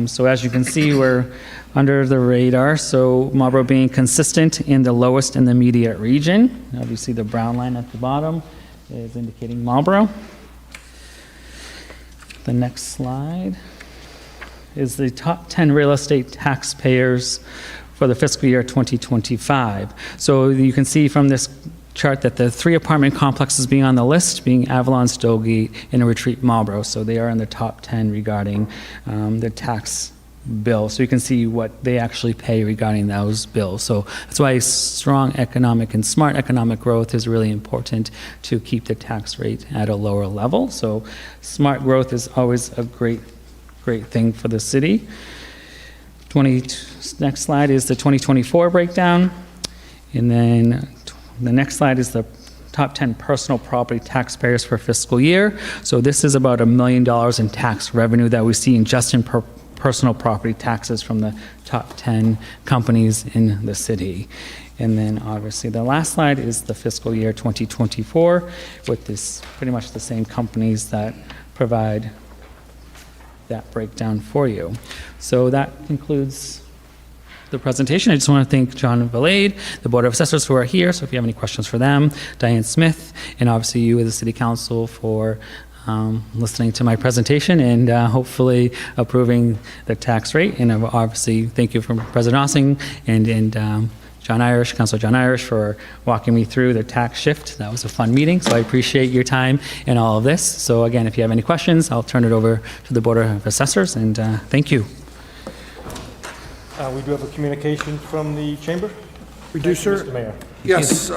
So as you can see, we're under the radar. So Marlborough being consistent in the lowest and the immediate region. Obviously, the brown line at the bottom is indicating Marlborough. The next slide is the top 10 real estate taxpayers for the fiscal year 2025. So you can see from this chart that the 3 apartment complexes being on the list being Avalon, Stowgate, and Retreat Marlborough. So they are in the top 10 regarding the tax bill. So you can see what they actually pay regarding those bills. So that's why strong economic and smart economic growth is really important to keep the tax rate at a lower level. So smart growth is always a great thing for the city. Next slide is the 2024 breakdown. And then the next slide is the top 10 personal property taxpayers for fiscal year. So this is about $1 million in tax revenue that we see just in personal property taxes from the top 10 companies in the city. And then obviously the last slide is the fiscal year 2024 with this pretty much the same companies that provide that breakdown for you. So that concludes the presentation. I just want to thank John Valade, the Board of Assessors who are here. So if you have any questions for them, Diane Smith, and obviously you as the City Council for listening to my presentation and hopefully approving the tax rate. And obviously thank you from President Ossing and John Irish, Councilor John Irish, for walking me through the tax shift. That was a fun meeting, so I appreciate your time in all of this. So again, if you have any questions, I'll turn it over to the Board of Assessors, and thank you. We do have a communication from the chamber. We do, sir. Mr. Mayor. Yes,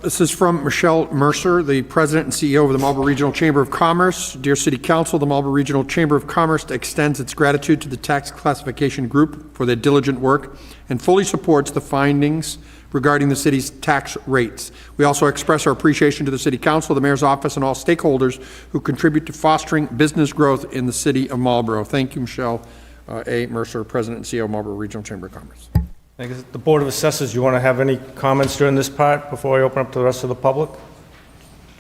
this is from Michelle Mercer, the President and CEO of the Marlborough Regional Chamber of Commerce. Dear City Council, the Marlborough Regional Chamber of Commerce extends its gratitude to the Tax Classification Group for their diligent work and fully supports the findings regarding the city's tax rates. We also express our appreciation to the City Council, the Mayor's Office, and all stakeholders who contribute to fostering business growth in the City of Marlborough. Thank you, Michelle A. Mercer, President and CEO of Marlborough Regional Chamber of Commerce. I guess the Board of Assessors, you want to have any comments during this part before I open up to the rest of the public?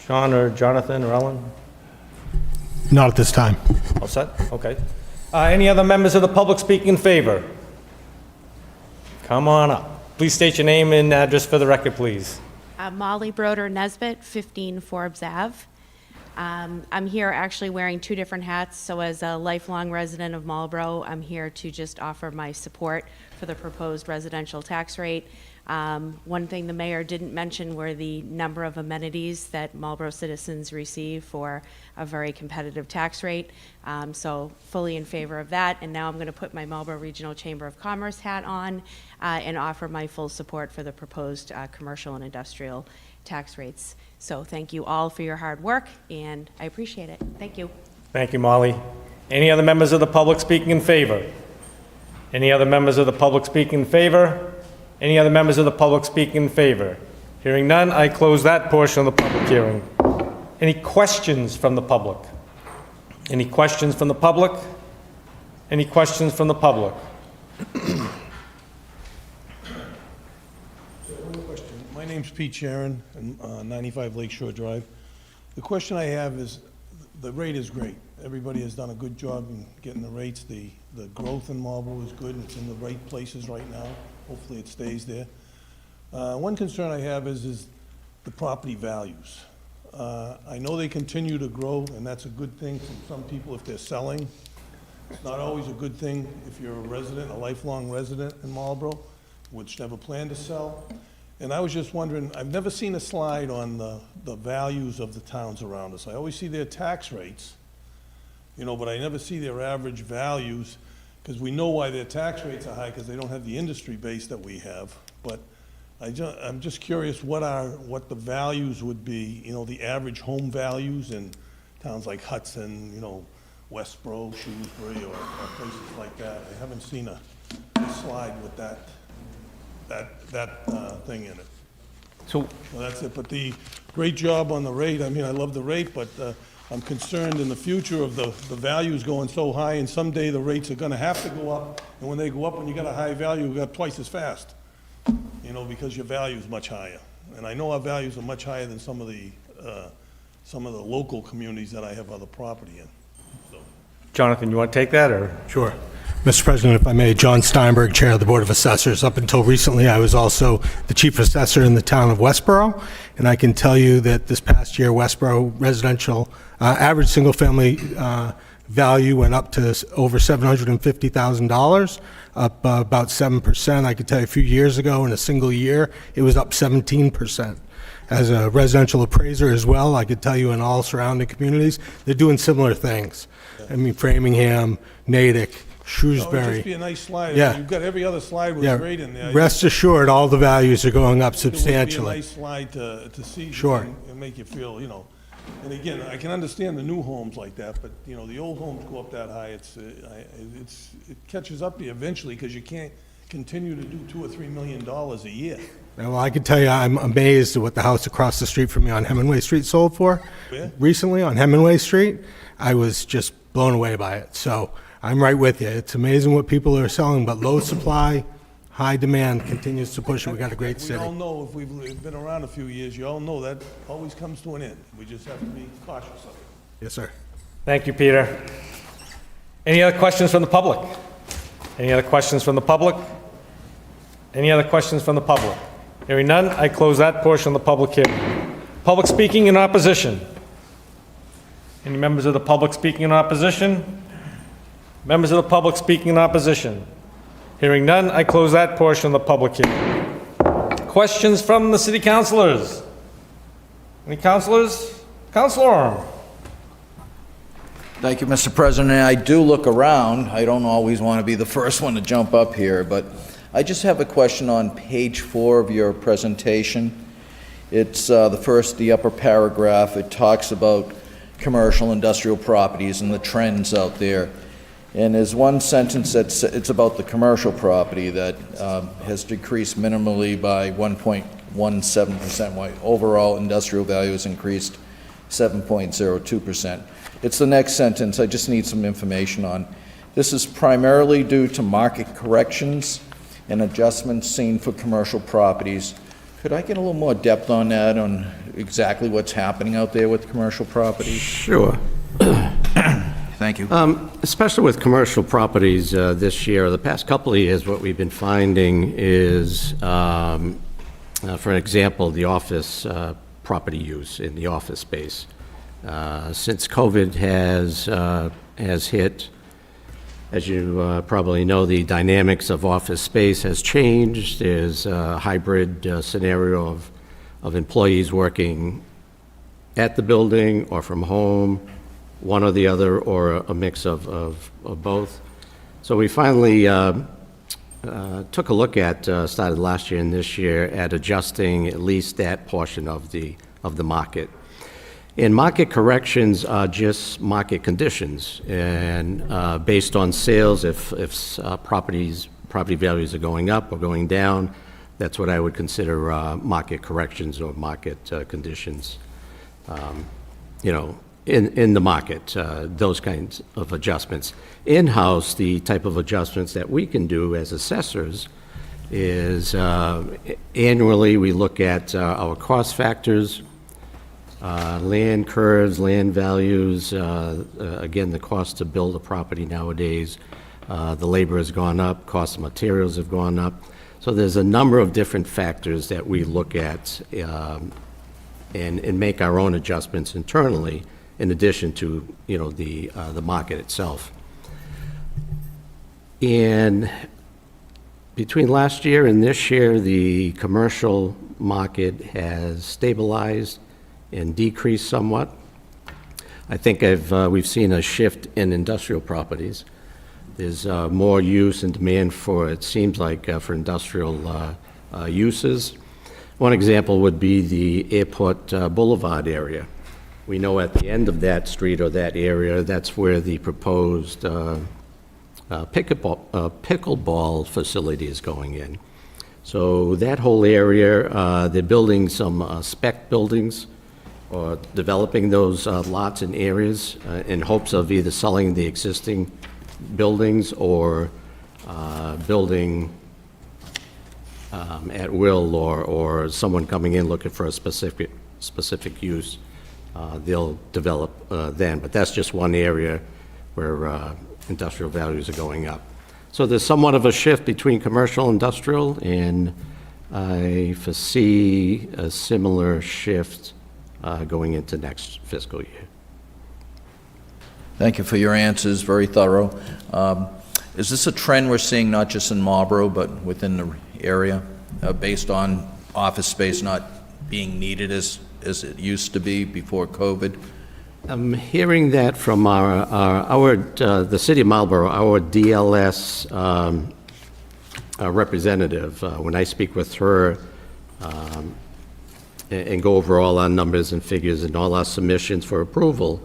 John or Jonathan or Ellen? Not at this time. All set? Okay. Any other members of the public speaking in favor? Come on up. Please state your name and address for the record, please. Molly Broder Nesbitt, 15 Forbes Ave. I'm here actually wearing 2 different hats. So as a lifelong resident of Marlborough, I'm here to just offer my support for the proposed residential tax rate. One thing the mayor didn't mention were the number of amenities that Marlborough citizens receive for a very competitive tax rate. So fully in favor of that. And now I'm going to put my Marlborough Regional Chamber of Commerce hat on and offer my full support for the proposed commercial and industrial tax rates. So thank you all for your hard work, and I appreciate it. Thank you. Thank you, Molly. Any other members of the public speaking in favor? Any other members of the public speaking in favor? Any other members of the public speaking in favor? Hearing none, I close that portion of the public hearing. Any questions from the public? Any questions from the public? Any questions from the public? My name's Pete Sharon, 95 Lakeshore Drive. The question I have is, the rate is great. Everybody has done a good job in getting the rates. The growth in Marlborough is good, and it's in the right places right now. Hopefully it stays there. One concern I have is the property values. I know they continue to grow, and that's a good thing from some people if they're selling. It's not always a good thing if you're a resident, a lifelong resident in Marlborough, which never plan to sell. And I was just wondering, I've never seen a slide on the values of the towns around us. I always see their tax rates, but I never see their average values, because we know why their tax rates are high, because they don't have the industry base that we have. But I'm just curious what the values would be, you know, the average home values in towns like Hudson, you know, Westboro, Shrewsbury, or places like that. I haven't seen a slide with that thing in it. So Well, that's it, but the great job on the rate. I mean, I love the rate, but I'm concerned in the future of the values going so high, and someday the rates are gonna have to go up, and when they go up, when you got a high value, you got twice as fast, you know, because your value is much higher. And I know our values are much higher than some of the local communities that I have other property in. Jonathan, you want to take that, or? Sure. Mr. President, if I may, John Steinberg, Chair of the Board of Assessors. Up until recently, I was also the Chief Assessor in the town of Westboro, and I can tell you that this past year, Westboro residential average single-family value went up to over $750,000, up about 7%. I could tell you a few years ago, in a single year, it was up 17%. As a residential appraiser as well, I could tell you in all surrounding communities, they're doing similar things. I mean, Framingham, Natick, Shrewsbury. Oh, it'd just be a nice slide. Yeah. You've got every other slide with Yeah. rate in there. Rest assured, all the values are going up It substantially. would be a nice slide to see. Sure. And make you feel, you know, and again, I can understand the new homes like that, but, you know, the old homes go up that high, it catches up to you eventually, because you can't continue to do $2 or $3 million a year. Well, I can tell you, I'm amazed at what the house across the street from me on Hemingway Street sold for. Where? Recently on Hemingway Street. I was just blown away by it. So I'm right with you. It's amazing what people are selling, but low supply, high demand continues to push it. We got a great We city. all know, if we've been around a few years, you all know that always comes to an end. We just have to be cautious of it. Yes, sir. Thank you, Peter. Any other questions from the public? Any other questions from the public? Any other questions from the public? Hearing none, I close that portion of the public hearing. Public speaking in opposition. Any members of the public speaking in opposition? Members of the public speaking in opposition? Hearing none, I close that portion of the public hearing. Questions from the city councilors? Any councilors? Councilor? Thank you, Mr. President. I do look around. I don't always want to be the first one to jump up here, but I just have a question on page 4 of your presentation. It's the upper paragraph. It talks about commercial industrial properties and the trends out there. And there's one sentence it's about the commercial property that has decreased minimally by 1.17%, while overall industrial value has increased 7.02%. It's the next sentence I just need some information on. This is primarily due to market corrections and adjustments seen for commercial properties. Could I get a little more depth on that, on exactly what's happening out there with commercial properties? Sure. Thank you. Especially with commercial properties this year, the past couple of years, what we've been finding is, for example, the office property use in the office space. Since COVID has hit, as you probably know, the dynamics of office space has changed. There's a hybrid scenario of employees working at the building or from home, one or the other, or a mix of both. So we finally took a look at, started last year and this year, at adjusting at least that portion of the market. And market corrections are just market conditions, and based on sales, if property values are going up or going down, that's what I would consider market corrections or market conditions. You know, in the market, those kinds of adjustments. In-house, the type of adjustments that we can do as assessors is annually we look at our cost factors, land curves, land values, again, the cost to build a property nowadays. The labor has gone up, cost of materials have gone up. So there's a number of different factors that we look at and make our own adjustments internally, in addition to, you know, the market itself. And between last year and this year, the commercial market has stabilized and decreased somewhat. I think we've seen a shift in industrial properties. There's more use and demand for, it seems like, for industrial uses. One example would be the Airport Boulevard area. We know at the end of that street or that area, that's where the proposed pickleball facility is going in. So that whole area, they're building some spec buildings or developing those lots and areas in hopes of either selling the existing buildings or building at will, or someone coming in looking for a specific use, they'll develop then. But that's just one area where industrial values are going up. So there's somewhat of a shift between commercial and industrial, and I foresee a similar shift going into next fiscal year. Thank you for your answers, very thorough. Is this a trend we're seeing not just in Marlborough, but within the area, based on office space not being needed as it used to be before COVID? I'm hearing that from the city of Marlborough, our DLS representative. When I speak with her and go over all our numbers and figures and all our submissions for approval,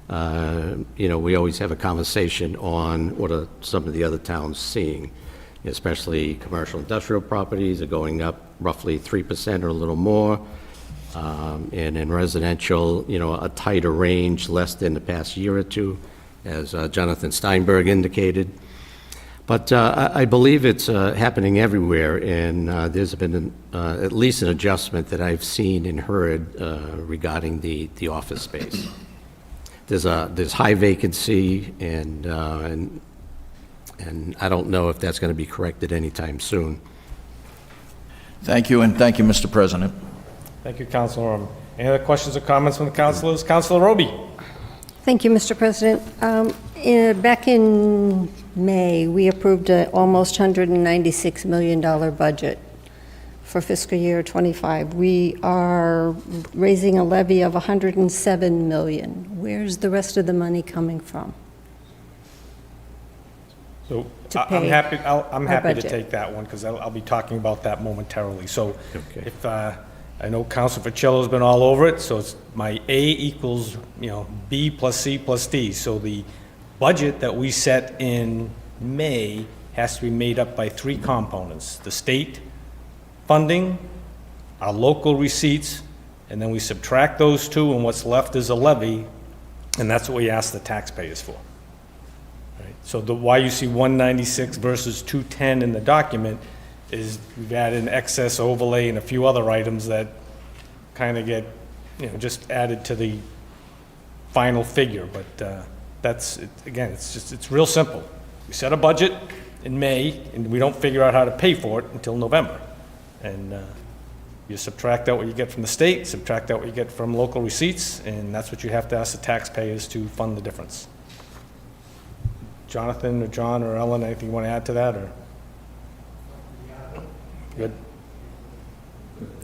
we always have a conversation on what are some of the other towns seeing, especially commercial industrial properties are going up roughly 3% or a little more. And in residential, a tighter range, less than the past year or two, as Jonathan Steinberg indicated. But I believe it's happening everywhere, and there's been at least an adjustment that I've seen and heard regarding the office space. There's high vacancy, and I don't know if that's going to be corrected anytime soon. Thank you, and thank you, Mr. President. Thank you, Councilor. Any other questions or comments from the councilors? Councilor Roby. Thank you, Mr. President. Back in May, we approved an almost $196 million budget for fiscal year -- We are raising a levy of $107 million. Where's the rest of the money coming from? So To I'm pay happy to budget. take that one because I'll be talking about that momentarily. So if I know Councilor Ficillo's been all over it, so it's my A equals B plus C plus D. So the budget that we set in May has to be made up by three components: the state funding, our local receipts, and then we subtract those two, and what's left is a levy, and that's what we ask the taxpayers for. Right? So why you see 196 versus 210 in the document is we've added an excess overlay and a few other items that kind of get, just added to the final figure. But that's, again, it's real simple. We set a budget in May, and we don't figure out how to pay for it until November. And you subtract out what you get from the state, subtract out what you get from local receipts, and that's what you have to ask the taxpayers to fund the difference. Jonathan or John or Ellen, anything you want to add to that, or? Good.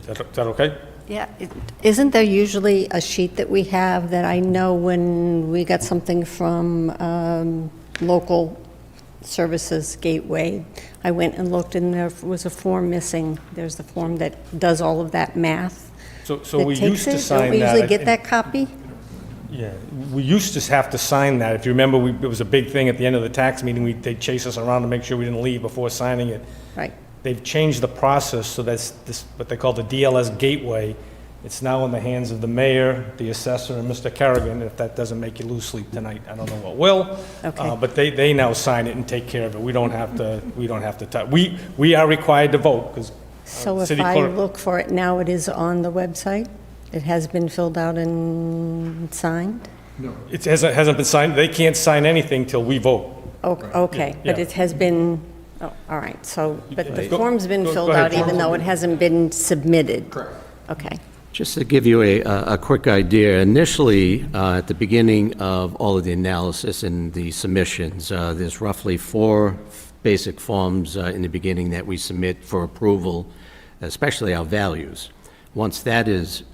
Is that okay? Yeah, isn't there usually a sheet that we have that I know when we got something from local services gateway, I went and looked and there was a form missing. There's the form that does all of that math. So we used to sign that. Don't we usually get that copy? Yeah, we used to have to sign that. If you remember, it was a big thing at the end of the tax meeting. They'd chase us around to make sure we didn't leave before signing it. Right. They've changed the process, so that's what they call the DLS gateway. It's now in the hands of the mayor, the assessor, and Mr. Kerrigan. If that doesn't make you lose sleep tonight, I don't know what will. Okay. But they now sign it and take care of it. We don't have to. We are required to vote because. So if I look for it now, it is on the website? It has been filled out and signed? No. It hasn't been signed. They can't sign anything till we vote. Okay, but Yeah. it has been, all right, so, but the Go- form's been go filled ahead, out even John. though it hasn't been submitted? Correct. Okay. Just to give you a quick idea, initially, at the beginning of all of the analysis and the submissions, there's roughly 4 basic forms in the beginning that we submit for approval, especially our values. Once that is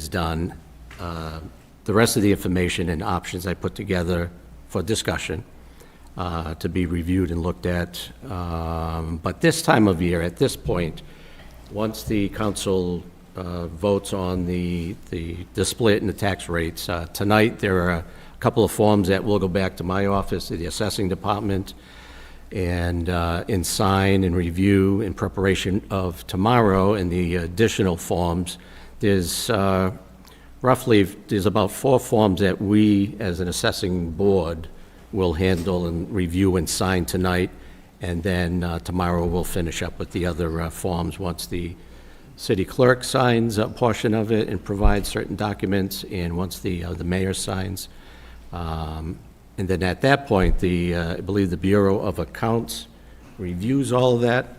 done, the rest of the information and options I put together for discussion to be reviewed and looked at. But this time of year, at this point, once the council votes on the split and the tax rates, tonight there are a couple of forms that will go back to my office, to the assessing department, and sign and review in preparation of tomorrow. And the additional forms, there's about 4 forms that we, as an assessing board, will handle and review and sign tonight. And then tomorrow we'll finish up with the other forms once the city clerk signs a portion of it and provides certain documents, and once the mayor signs. And then at that point, I believe the Bureau of Accounts reviews all of that,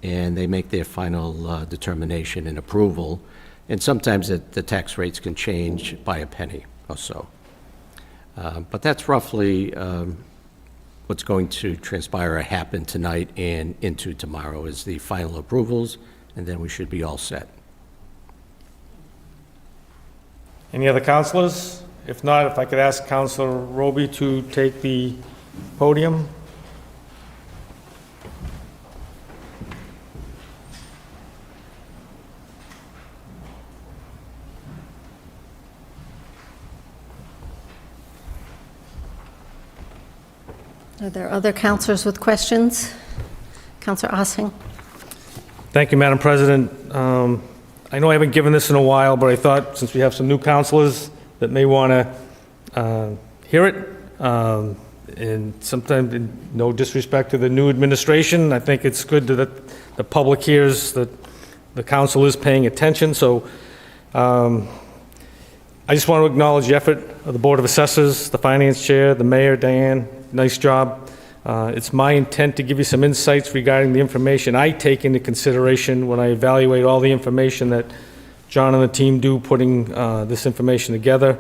and they make their final determination and approval. And sometimes the tax rates can change by a penny or so. But that's roughly what's going to transpire or happen tonight and into tomorrow is the final approvals, and then we should be all set. Any other councilors? If not, if I could ask Councilor Roby to take the podium. Are there other councilors with questions? Councilor Ossing? Thank you, Madam President. I know I haven't given this in a while, but I thought since we have some new councilors that may want to hear it, and sometimes, in no disrespect to the new administration, I think it's good that the public hears that the council is paying attention. So I just want to acknowledge the effort of the Board of Assessors, the Finance Chair, the Mayor, Diane. Nice job. It's my intent to give you some insights regarding the information I take into consideration when I evaluate all the information that John and the team do putting this information together.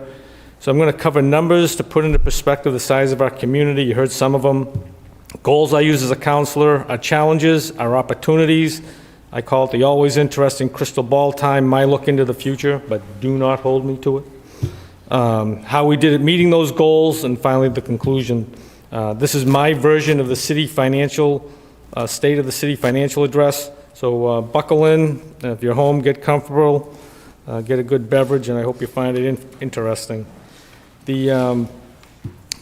So I'm going to cover numbers to put into perspective the size of our community. You heard some of them. Goals I use as a counselor, our challenges, our opportunities. I call it the always interesting crystal ball time, my look into the future, but do not hold me to it. How we did at meeting those goals, and finally the conclusion. This is my version of the city financial, state of the city financial address. So buckle in. If you're home, get comfortable, get a good beverage, and I hope you find it interesting. The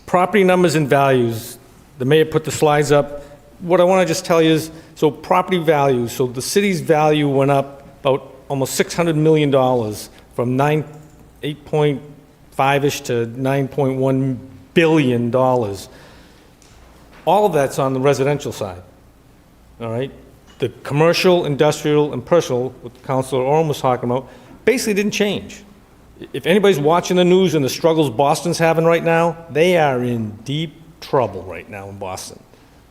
property numbers and values, the mayor put the slides up. What I want to just tell you is, so property values, so the city's value went up about almost $600 million from 8.5-ish to $9.1 billion. All of that's on the residential side, all right? The commercial, industrial, and personal, what Councilor Orem was talking about, basically didn't change. If anybody's watching the news and the struggles Boston's having right now, they are in deep trouble right now in Boston.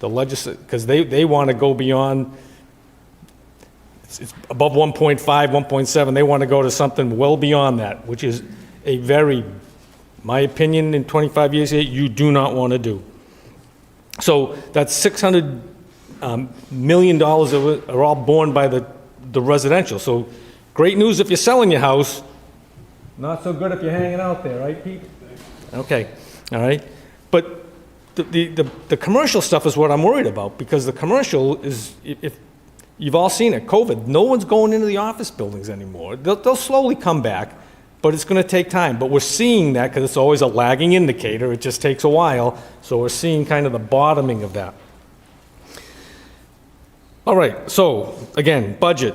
The legislature, because they want to go beyond, it's above 1.5, 1.7, they want to go to something well beyond that, which is a very, my opinion in 25 years here, you do not want to do. So that's $600 million that are all borne by the residential. So great news if you're selling your house, not so good if you're hanging out there, right, Pete? Okay, all right. But the commercial stuff is what I'm worried about, because the commercial is, if you've all seen it, COVID, no one's going into the office buildings anymore. They'll slowly come back, but it's going to take time. But we're seeing that because it's always a lagging indicator. It just takes a while. So we're seeing kind of the bottoming of that. All right, so again, budget.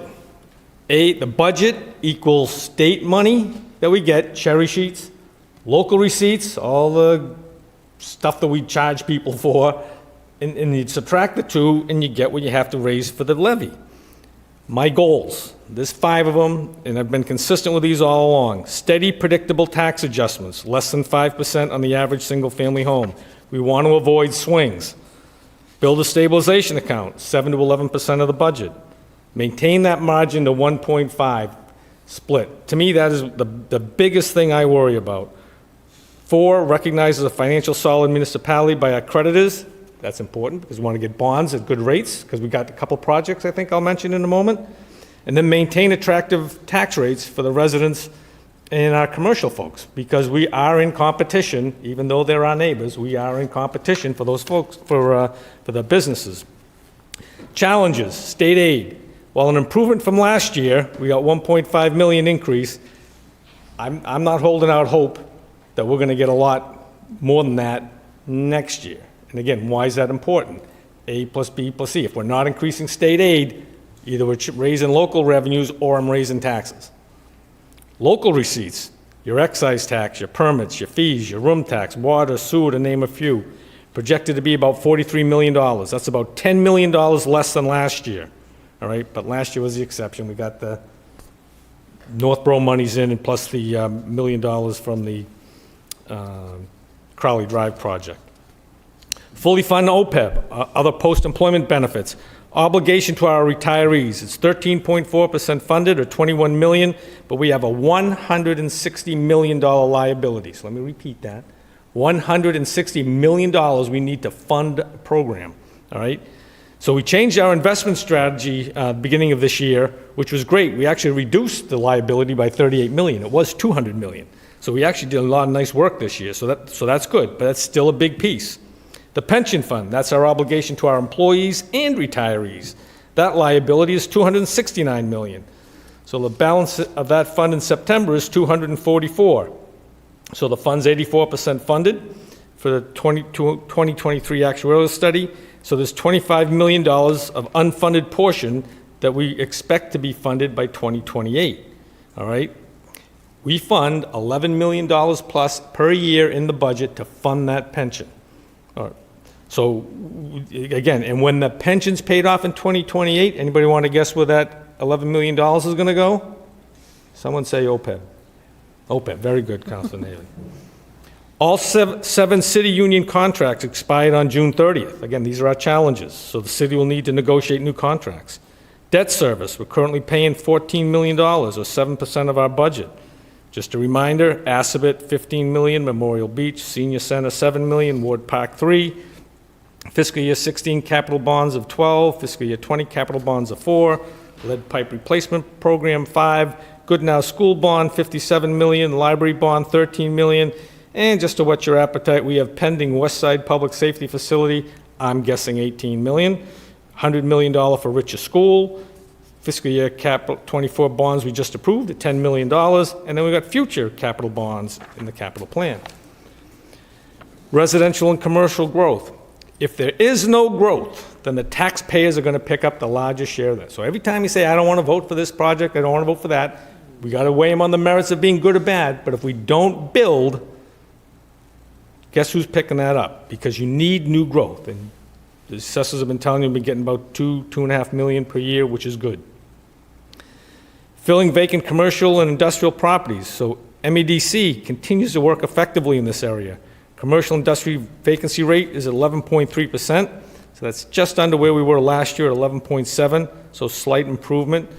The budget equals state money that we get, cherry sheets, local receipts, all the stuff that we charge people for, and you subtract the two and you get what you have to raise for the levy. My goals, there's 5 of them, and I've been consistent with these all along. Steady, predictable tax adjustments, less than 5% on the average single-family home. We want to avoid swings. Build a stabilization account, 7 to 11% of the budget. Maintain that margin to 1.5 split. To me, that is the biggest thing I worry about. 4, recognize as a financial solid municipality by our creditors. That's important because we want to get bonds at good rates, because we got a couple projects I think I'll mention in a moment. And then maintain attractive tax rates for the residents and our commercial folks, because we are in competition, even though they're our neighbors, we are in competition for those folks, for the businesses. Challenges, state aid. While an improvement from last year, we got 1.5 million increase. I'm not holding out hope that we're gonna get a lot more than that next year. And again, why is that important? A plus B plus C. If we're not increasing state aid, either we're raising local revenues or I'm raising taxes. Local receipts, your excise tax, your permits, your fees, your room tax, water, sewer, to name a few, projected to be about $43 million. That's about $10 million less than last year, all right? But last year was the exception. We got the Northborough monies in, and plus the $1 million from the Crowley Drive project. Fully fund OPEB, other post-employment benefits. Obligation to our retirees, it's 13.4% funded, or $21 million, but we have a $160 million liability. So let me repeat that. $160 million we need to fund a program, all right? So we changed our investment strategy beginning of this year, which was great. We actually reduced the liability by $38 million. It was $200 million. So we actually did a lot of nice work this year, so that's good, but that's still a big piece. The pension fund, that's our obligation to our employees and retirees. That liability is $269 million. So the balance of that fund in September is $244. So the fund's 84% funded for the 2023 actuarial study. So there's $25 million of unfunded portion that we expect to be funded by 2028, all right? We fund $11 million plus per year in the budget to fund that pension. All right. So again, and when the pension's paid off in 2028, anybody want to guess where that $11 million is going to go? Someone say OPEB. OPEB, very good, Councilor Navin. All seven city union contracts expired on June 30th. Again, these are our challenges, so the city will need to negotiate new contracts. Debt service, we're currently paying $14 million, or 7% of our budget. Just a reminder, Assabet, $15 million, Memorial Beach, Senior Center, $7 million, Ward Park, $3 million. Fiscal year 16 capital bonds of 12, fiscal year 20 capital bonds of 4, lead pipe replacement program 5, Good Now School bond 57 million, library bond 13 million, and just to whet your appetite, we have pending West Side Public Safety Facility, I'm guessing 18 million, $100 million for Richer School, fiscal year capital 24 bonds we just approved at $10 million, and then we got future capital bonds in the capital plan. Residential and commercial growth. If there is no growth, then the taxpayers are going to pick up the largest share of that. So every time you say, I don't want to vote for this project, I don't want to vote for that, we got to weigh them on the merits of being good or bad. But if we don't build, guess who's picking that up? Because you need new growth. And the assessors have been telling you we've been getting about 2.5 million per year, which is good. Filling vacant commercial and industrial properties. So MEDC continues to work effectively in this area. Commercial industry vacancy rate is at 11.3%, so that's just under where we were last year at 11.7%, so slight improvement.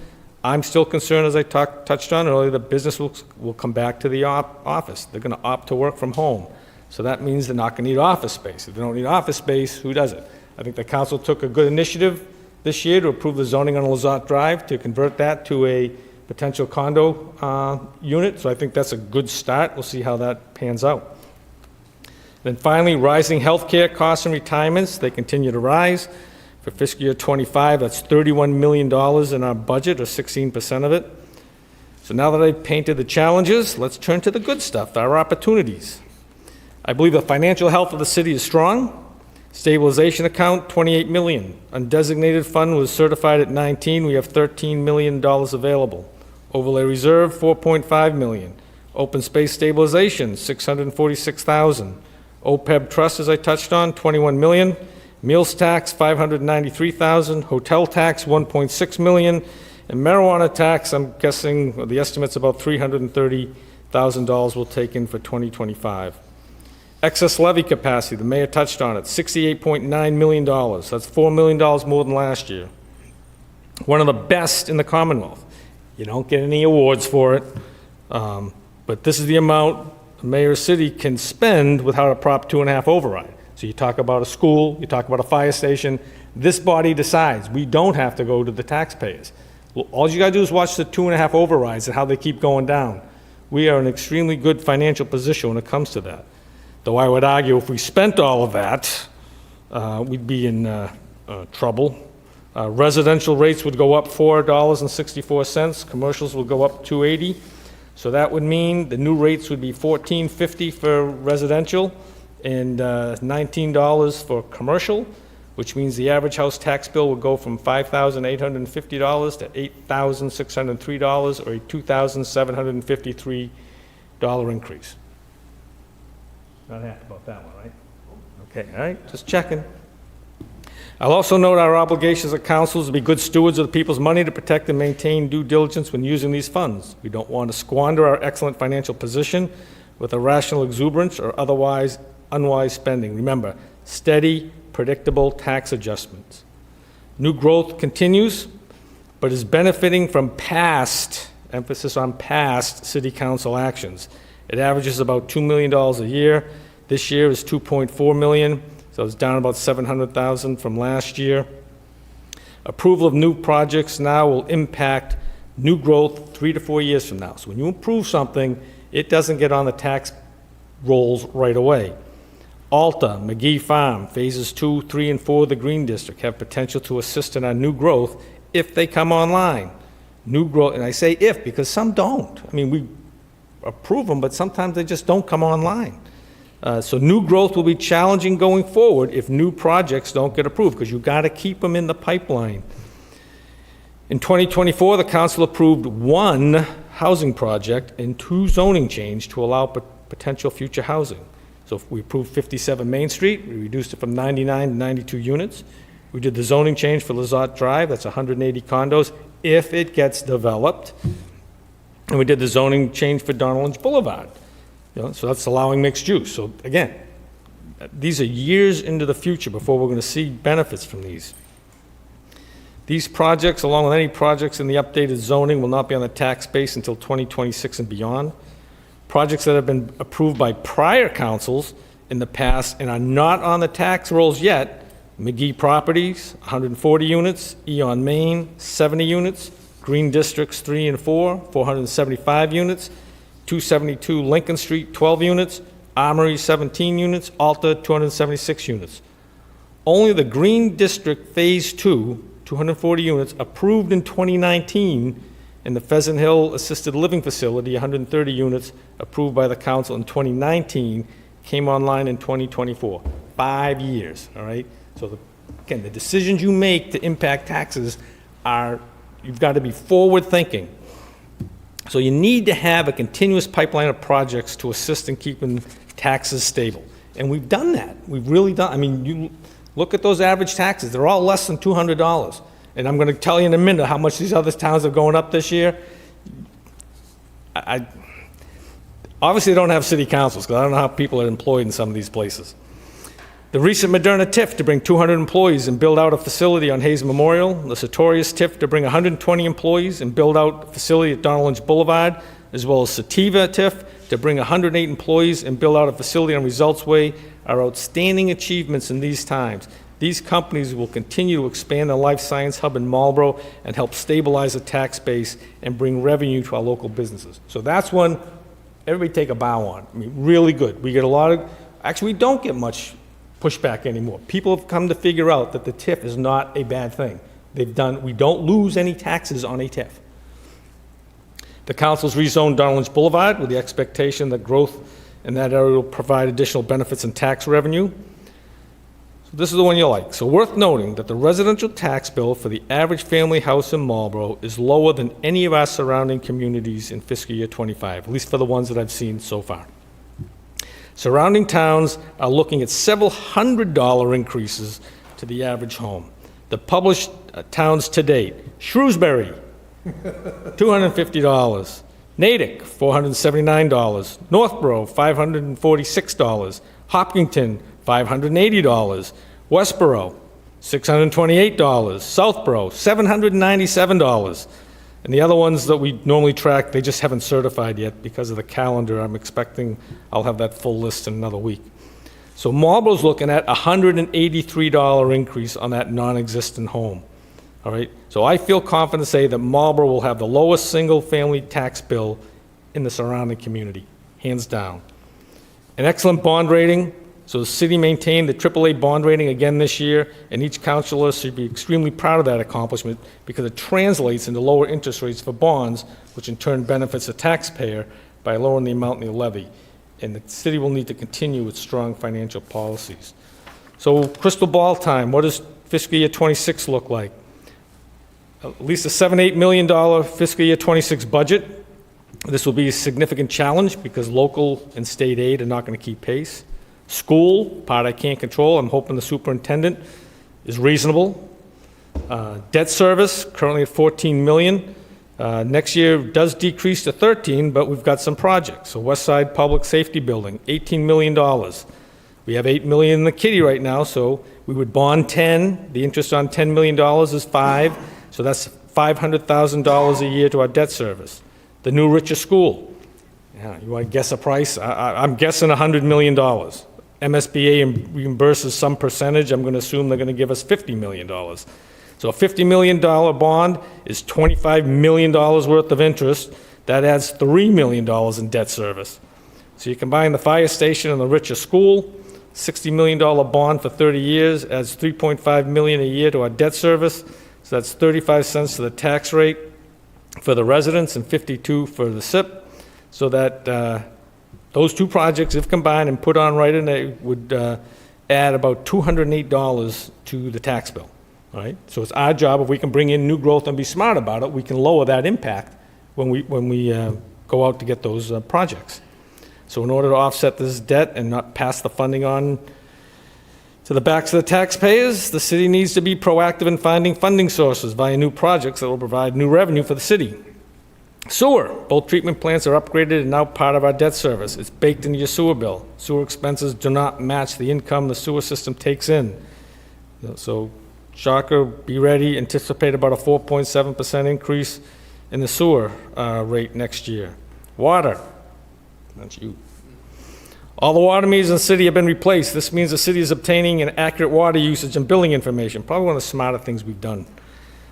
I'm still concerned, as I touched on earlier, that business will come back to the office. They're going to opt to work from home, so that means they're not going to need office space. If they don't need office space, who does it? I think the council took a good initiative this year to approve the zoning on Lazat Drive to convert that to a potential condo unit, so I think that's a good start. We'll see how that pans out. Then finally, rising healthcare costs and retirements, they continue to rise. For fiscal year 25, that's $31 million in our budget, or 16% of it. So now that I've painted the challenges, let's turn to the good stuff, our opportunities. I believe the financial health of the city is strong. Stabilization account, $28 million. Undesignated fund was certified at 19. We have $13 million available. Overlay reserve, $4.5 million. Open space stabilization, $646,000. OPEB trust, as I touched on, $21 million. Meals tax, $593,000. Hotel tax, $1.6 million. And marijuana tax, I'm guessing the estimate's about $330,000 we'll take in for 2025. Excess levy capacity, the mayor touched on it, $68.9 million. That's $4 million more than last year. One of the best in the Commonwealth. You don't get any awards for it, but this is the amount the mayor's city can spend without a Prop 2.5 override. So you talk about a school, you talk about a fire station, this body decides. We don't have to go to the taxpayers. All you gotta do is watch the 2.5 overrides and how they keep going down. we are in an extremely good financial position when it comes to that. Though I would argue if we spent all of that, we'd be in trouble. Residential rates would go up $4.64, commercials would go up $2.80. So that would mean the new rates would be $14.50 for residential and $19 for commercial, which means the average house tax bill would go from $5,850 to $8,603, or a $2,753 increase. Not happy about that one, right? Okay, all right, just checking. I'll also note our obligations as council is to be good stewards of the people's money, to protect and maintain due diligence when using these funds. We don't want to squander our excellent financial position with irrational exuberance or otherwise unwise spending. Remember, steady, predictable tax adjustments. New growth continues, but is benefiting from past, emphasis on past, city council actions. It averages about $2 million a year. This year is $2.4 million. So it's down about $700,000 from last year. Approval of new projects now will impact new growth 3 to 4 years from now. So when you approve something, it doesn't get on the tax rolls right away. Alta, McGee Farm, phases 2, 3, and 4 of the Green District have potential to assist in our new growth if they come online. New growth, and I say if because some don't. I mean, we approve them, but sometimes they just don't come online. So new growth will be challenging going forward if new projects don't get approved, because you've got to keep them in the pipeline. In 2024, the council approved 1 housing project and 2 zoning change to allow potential future housing. So if we approved 57 Main Street, we reduced it from 99 to 92 units. We did the zoning change for Lazat Drive, that's 180 condos, if it gets developed. And we did the zoning change for Donald Boulevard. So that's allowing mixed use. So again, these are years into the future before we're going to see benefits from these. These projects, along with any projects in the updated zoning, will not be on the tax base until 2026 and beyond. Projects that have been approved by prior councils in the past and are not on the tax rolls yet: McGee Properties, 140 units, Eon Main, 70 units, Green Districts 3 and 4, 475 units, 272 Lincoln Street, 12 units, Armory, 17 units, Alta, 276 units. Only the Green District Phase 2, 240 units, approved in 2019, and the Pheasant Hill Assisted Living Facility, 130 units, approved by the council in 2019, came online in 2024. 5 years, all right? So again, the decisions you make to impact taxes are, you've got to be forward-thinking. So you need to have a continuous pipeline of projects to assist in keeping taxes stable. And we've done that. We've really done. I mean, you look at those average taxes. They're all less than $200. And I'm going to tell you in a minute how much these other towns are going up this year. Obviously, they don't have city councils, because I don't know how people are employed in some of these places. The recent Moderna TIF to bring 200 employees and build out a facility on Hayes Memorial. The Sartorius TIF to bring 120 employees and build out a facility at Donald Lynch Boulevard, as well as Sativa TIF to bring 108 employees and build out a facility on Results Way, are outstanding achievements in these times. These companies will continue to expand the life science hub in Marlborough and help stabilize the tax base and bring revenue to our local businesses. So that's one everybody take a bow on. I mean, really good. We get a lot of, actually we don't get much pushback anymore. People have come to figure out that the TIF is not a bad thing. We don't lose any taxes on a TIF. The council's rezoned Donald Lynch Boulevard with the expectation that growth in that area will provide additional benefits and tax revenue. So this is the one you like. So worth noting that the residential tax bill for the average family house in Marlborough is lower than any of our surrounding communities in fiscal year 25, at least for the ones that I've seen so far. Surrounding towns are looking at several $100 increases to the average home. The published towns to date: Shrewsbury, $250. Natick, $479. Northborough, $546. Hopkinton, $580. Westboro, $628. Southborough, $797. And the other ones that we normally track, they just haven't certified yet because of the calendar. I'm expecting I'll have that full list in another week. So Marlborough's looking at a $183 increase on that non-existent home. All right, so I feel confident to say that Marlborough will have the lowest single-family tax bill in the surrounding community, hands down. An excellent bond rating, so the city maintained the AAA bond rating again this year, and each councilor should be extremely proud of that accomplishment because it translates into lower interest rates for bonds, which in turn benefits the taxpayer by lowering the amount in the levy. And the city will need to continue with strong financial policies. So crystal ball time, what does fiscal year 26 look like? At least a $7-8 million fiscal year 26 budget. This will be a significant challenge because local and state aid are not going to keep pace. School, part I can't control, I'm hoping the superintendent is reasonable. Debt service, currently at $14 million. Next year does decrease to 13, but we've got some projects. So West Side Public Safety Building, $18 million. We have $8 million in the kitty right now, so we would bond 10. The interest on $10 million is 5, so that's $500,000 a year to our debt service. The new Richer School, yeah, you want to guess a price? I'm guessing $100 million. MSBA reimburses some percentage. I'm going to assume they're going to give us $50 million. So a $50 million bond is $25 million worth of interest. That adds $3 million in debt service. So you combine the fire station and the Richer School, $60 million bond for 30 years adds $3.5 million a year to our debt service. So that's 35 cents to the tax rate for the residents and 52 for the SIP. So that those two projects, if combined and put on right in there, would add about $208 to the tax bill. All right? So it's our job, if we can bring in new growth and be smart about it, we can lower that impact when we go out to get those projects. So in order to offset this debt and not pass the funding on to the backs of the taxpayers, the city needs to be proactive in finding funding sources via new projects that will provide new revenue for the city. Sewer, both treatment plants are upgraded and now part of our debt service. It's baked into your sewer bill. Sewer expenses do not match the income the sewer system takes in. So, shocker, be ready, anticipate about a 4.7% increase in the sewer rate next year. Water, that's you. All the water meters in the city have been replaced. This means the city is obtaining an accurate water usage and billing information, probably one of the smarter things we've done.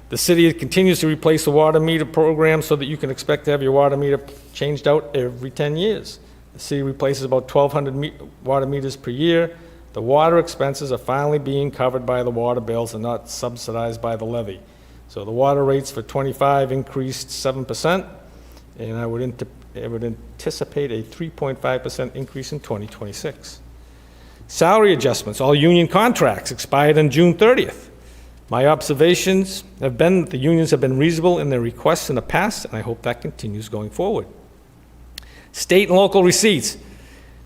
The city continues to replace the water meter program so that you can expect to have your water meter changed out every 10 years. The city replaces about 1,200 water meters per year. The water expenses are finally being covered by the water bills and not subsidized by the levy. So the water rates for 25 increased 7%, and I would anticipate a 3.5% increase in 2026. Salary adjustments, all union contracts expired on June 30th. My observations have been that the unions have been reasonable in their requests in the past, and I hope that continues going forward. State and local receipts.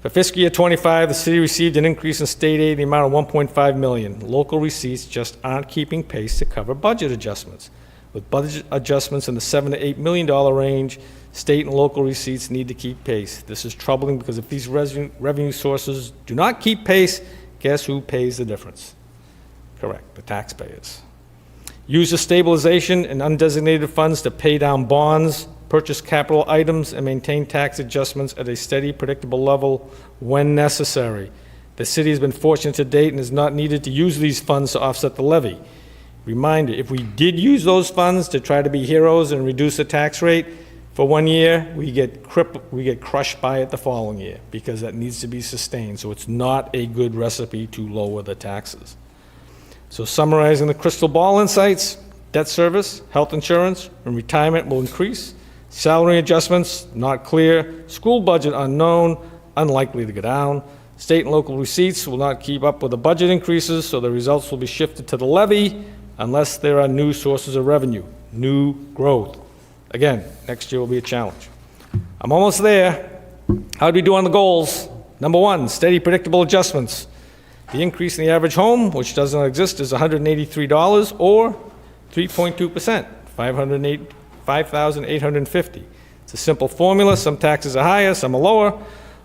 For fiscal year 25, the city received an increase in state aid in the amount of $1.5 million. Local receipts just aren't keeping pace to cover budget adjustments. With budget adjustments in the $7 to $8 million range, state and local receipts need to keep pace. This is troubling because if these revenue sources do not keep pace, guess who pays the difference? Correct, the taxpayers. Use the stabilization and undesignated funds to pay down bonds, purchase capital items, and maintain tax adjustments at a steady, predictable level when necessary. The city has been fortunate to date and has not needed to use these funds to offset the levy. Reminder, if we did use those funds to try to be heroes and reduce the tax rate for 1 year, we get crushed by it the following year because that needs to be sustained. So it's not a good recipe to lower the taxes. So summarizing the crystal ball insights, debt service, health insurance, and retirement will increase. Salary adjustments, not clear. School budget unknown, unlikely to go down. State and local receipts will not keep up with the budget increases, so the results will be shifted to the levy unless there are new sources of revenue, new growth. Again, next year will be a challenge. I'm almost there. How do we do on the goals? Number 1, steady, predictable adjustments. The increase in the average home, which does not exist, is $183 or 3.2%, $5,850. It's a simple formula. Some taxes are higher, some are lower.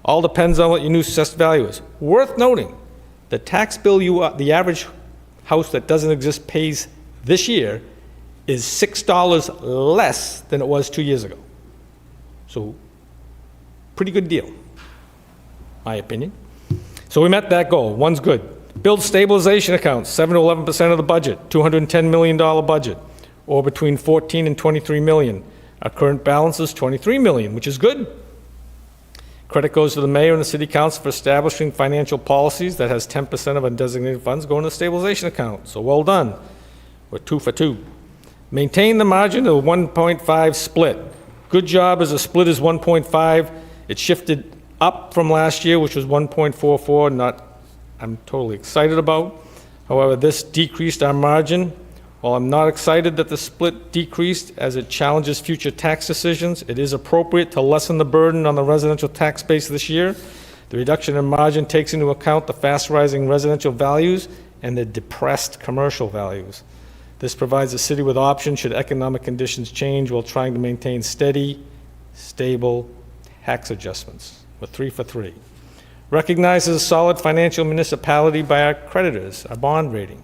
All depends on what your new assessed value is. Worth noting, the tax bill the average house that doesn't exist pays this year is $6 less than it was 2 years ago. So, pretty good deal, my opinion. So we met that goal. 1's good. Build stabilization accounts, 7 to 11% of the budget, $210 million budget, or between 14 and 23 million. Our current balance is $23 million, which is good. Credit goes to the mayor and the city council for establishing financial policies that has 10% of undesignated funds going to the stabilization account. So well done. We're 2 for 2. Maintain the margin of a 1.5 split. Good job as a split is 1.5. It shifted up from last year, which was 1.44. I'm totally excited about. However, this decreased our margin. While I'm not excited that the split decreased as it challenges future tax decisions, it is appropriate to lessen the burden on the residential tax base this year. The reduction in margin takes into account the fast rising residential values and the depressed commercial values. This provides the city with options should economic conditions change while trying to maintain steady, stable tax adjustments. We're 3 for 3. Recognized as a solid financial municipality by our creditors, our bond rating.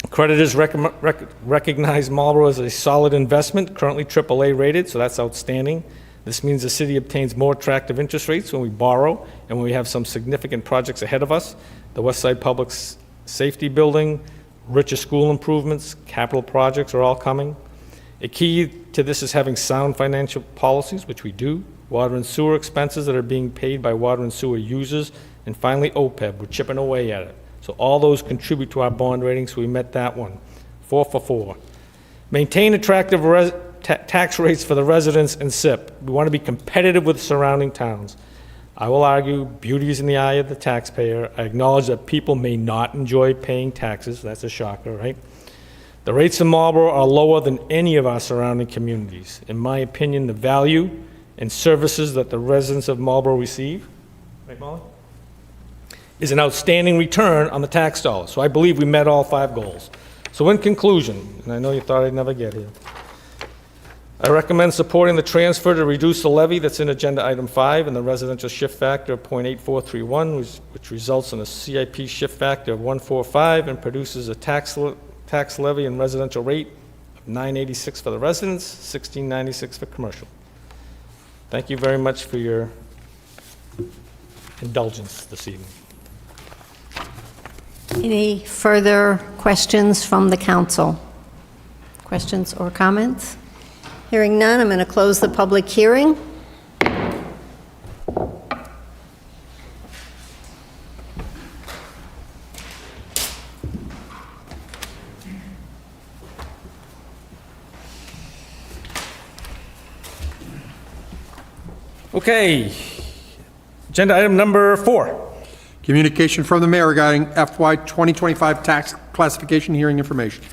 Creditors recognize Marlborough as a solid investment, currently AAA rated, so that's outstanding. This means the city obtains more attractive interest rates when we borrow and when we have some significant projects ahead of us. The West Side Public Safety Building, richer school improvements, capital projects are all coming. A key to this is having sound financial policies, which we do, water and sewer expenses that are being paid by water and sewer users, and finally OPEB, we're chipping away at it. So all those contribute to our bond rating, so we met that one. 4 for 4. Maintain attractive tax rates for the residents and SIP. We want to be competitive with surrounding towns. I will argue beauty is in the eye of the taxpayer. I acknowledge that people may not enjoy paying taxes. That's a shocker, right? The rates in Marlborough are lower than any of our surrounding communities. In my opinion, the value and services that the residents of Marlborough receive, right, Molly, is an outstanding return on the tax dollars. So I believe we met all 5 goals. So in conclusion, and I know you thought I'd never get here, I recommend supporting the transfer to reduce the levy that's in agenda item 5 and the residential shift factor of 0.8431, which results in a CIP shift factor of 145 and produces a tax levy and residential rate of $9.86 for the residents, $16.96 for commercial. Thank you very much for your indulgence this evening. Any further questions from the council? Questions or comments? Hearing none, I'm going to close the public hearing. Okay, agenda item number 4. Communication from the mayor regarding FY 2025 tax classification hearing information.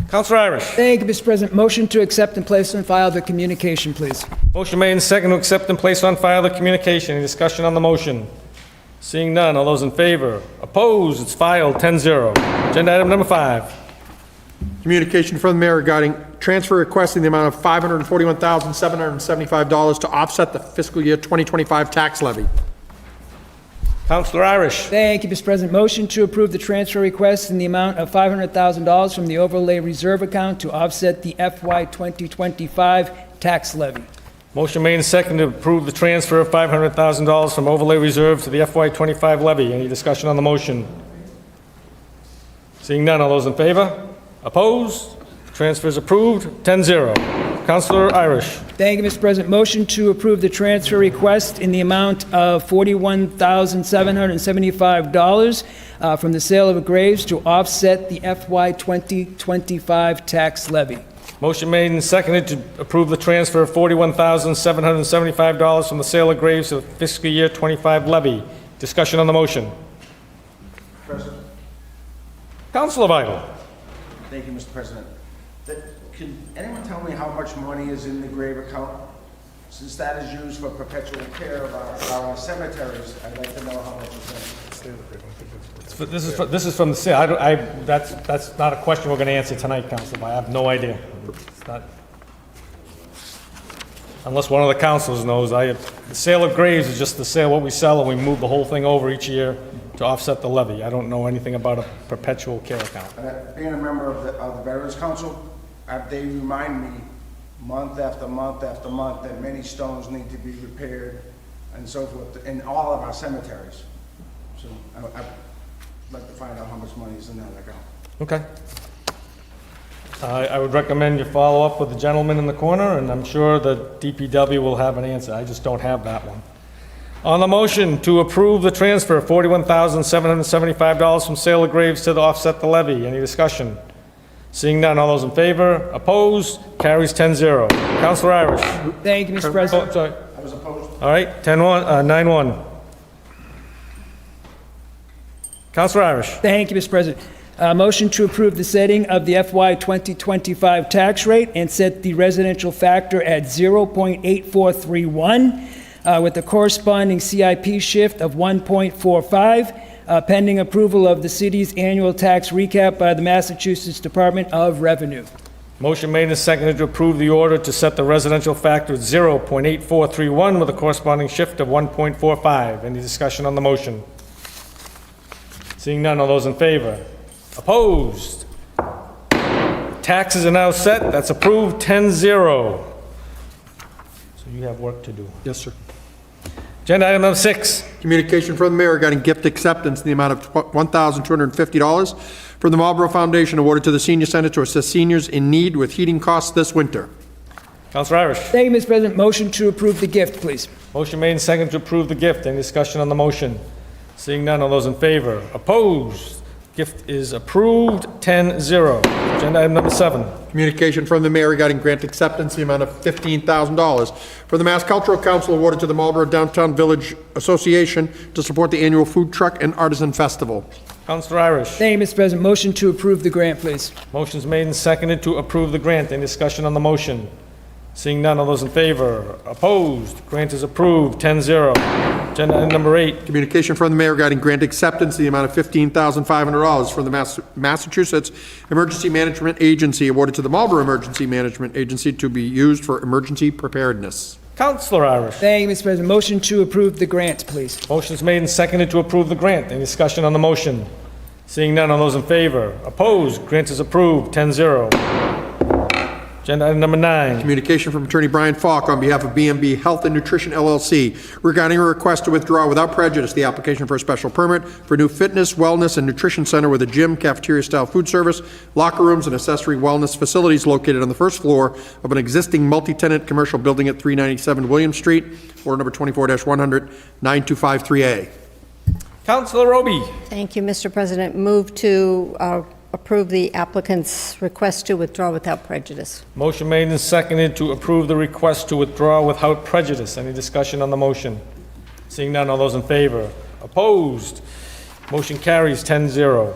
Councilor Irish. Thank you, Mr. President. Motion to accept and place on file the communication, please. Motion made and second to accept and place on file the communication. Any discussion on the motion? Seeing none, all those in favor? Opposed? It's filed 10-0. Agenda item number 5. Communication from the mayor regarding transfer requesting the amount of $541,775 to offset the fiscal year 2025 tax levy. Councilor Irish. Thank you, Mr. President. Motion to approve the transfer request in the amount of $500,000 from the overlay reserve account to offset the FY 2025 tax levy. Motion made and second to approve the transfer of $500,000 from overlay reserve to the FY 25 levy. Any discussion on the motion? Seeing none, all those in favor? Opposed? Transfer is approved, 10-0. Councilor Irish. Thank you, Mr. President. Motion to approve the transfer request in the amount of $41,775 from the sale of graves to offset the FY 2025 tax levy. Motion made and seconded to approve the transfer of $41,775 from the sale of graves to the fiscal year 25 levy. Discussion on the motion. President. Councilor Vital. Thank you, Mr. President. Can anyone tell me how much money is in the grave account? Since that is used for perpetual care of our cemeteries, I'd like to know how much is in it. This is from the sale. That's not a question we're going to answer tonight, Councilor. I have no idea. It's not, unless one of the councilors knows. The sale of graves is just the sale, what we sell, and we move the whole thing over each year to offset the levy. I don't know anything about a perpetual care account. Being a member of the Veterans Council, they remind me month after month after month that many stones need to be repaired and so forth in all of our cemeteries. So I'd like to find out how much money is in that account. Okay. I would recommend you follow up with the gentleman in the corner, and I'm sure the DPW will have an answer. I just don't have that one. On the motion to approve the transfer of $41,775 from sale of graves to offset the levy, any discussion? Seeing none, all those in favor? Opposed? Carries 10-0. Councilor Irish. Thank you, Mr. President. Oh, sorry. I was opposed. All right, 9-1. Councilor Irish. Thank you, Mr. President. Motion to approve the setting of the FY 2025 tax rate and set the residential factor at 0.8431 with the corresponding CIP shift of 1.45, pending approval of the city's annual tax recap by the Massachusetts Department of Revenue. Motion made and seconded to approve the order to set the residential factor at 0.8431 with a corresponding shift of 1.45. Any discussion on the motion? Seeing none, all those in favor? Opposed? Taxes are now set. That's approved 10-0. So you have work to do. Yes, sir. Agenda item number 6. Communication from the mayor regarding gift acceptance in the amount of $1,250 from the Marlborough Foundation awarded to the Senior Center to assist seniors in need with heating costs this winter. Councilor Irish. Thank you, Mr. President. Motion to approve the gift, please. Motion made and seconded to approve the gift. Any discussion on the motion? Seeing none, all those in favor? Opposed? Gift is approved 10-0. Agenda item number 7. Communication from the mayor regarding grant acceptance, the amount of $15,000 from the Mass Cultural Council awarded to the Marlborough Downtown Village Association to support the annual Food Truck and Artisan Festival. Councilor Irish. Thank you, Mr. President. Motion to approve the grant, please. Motion's made and seconded to approve the grant. Any discussion on the motion? Seeing none, all those in favor? Opposed? Grant is approved 10-0. Agenda item number 8. Communication from the mayor regarding grant acceptance, the amount of $15,500 from the Massachusetts Emergency Management Agency awarded to the Marlborough Emergency Management Agency to be used for emergency preparedness. Councilor Irish. Thank you, Mr. President. Motion to approve the grant, please. Motion's made and seconded to approve the grant. Any discussion on the motion? Seeing none, all those in favor? Opposed? Grant is approved 10-0. Agenda item number 9. Communication from Attorney Brian Falk on behalf of B&B Health and Nutrition LLC regarding a request to withdraw without prejudice the application for a special permit for a new fitness, wellness, and nutrition center with a gym, cafeteria-style food service, locker rooms, and accessory wellness facilities located on the first floor of an existing multi-tenant commercial building at 397 William Street, order number 24-100, 9253A. Councilor Roby. Thank you, Mr. President. Move to approve the applicant's request to withdraw without prejudice. Motion made and seconded to approve the request to withdraw without prejudice. Any discussion on the motion? Seeing none, all those in favor? Opposed? Motion carries 10-0.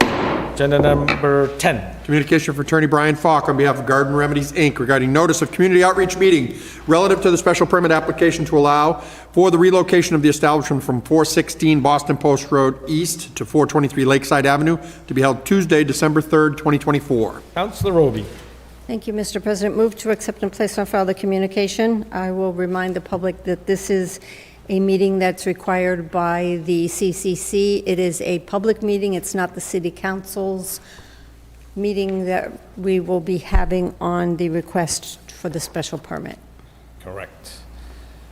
Agenda number 10. Communication from Attorney Brian Falk on behalf of Garden Remedies, Inc. regarding notice of community outreach meeting relative to the special permit application to allow for the relocation of the establishment from 416 Boston Post Road East to 423 Lakeside Avenue to be held Tuesday, December 3rd, 2024. Councilor Roby. Thank you, Mr. President. Move to accept and place on file the communication. I will remind the public that this is a meeting that's required by the CCC. It is a public meeting. It's not the City Council's meeting that we will be having on the request for the special permit. Correct.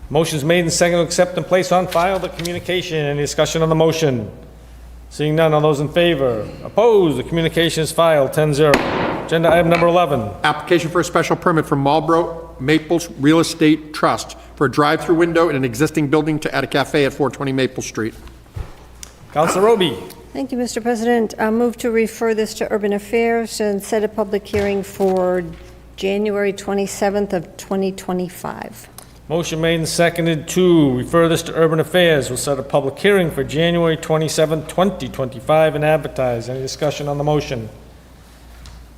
Motion's made and seconded to accept and place on file the communication. Any discussion on the motion? Seeing none, all those in favor? Opposed? The communication is filed 10-0. Agenda item number 11. Application for a special permit from Marlborough Maples Real Estate Trust for a drive-through window in an existing building to add a cafe at 420 Maple Street. Councilor Roby. Thank you, Mr. President. I move to refer this to Urban Affairs and set a public hearing for January 27th of 2025. Motion made and seconded to refer this to Urban Affairs. We'll set a public hearing for January 27, 2025 and advertise. Any discussion on the motion?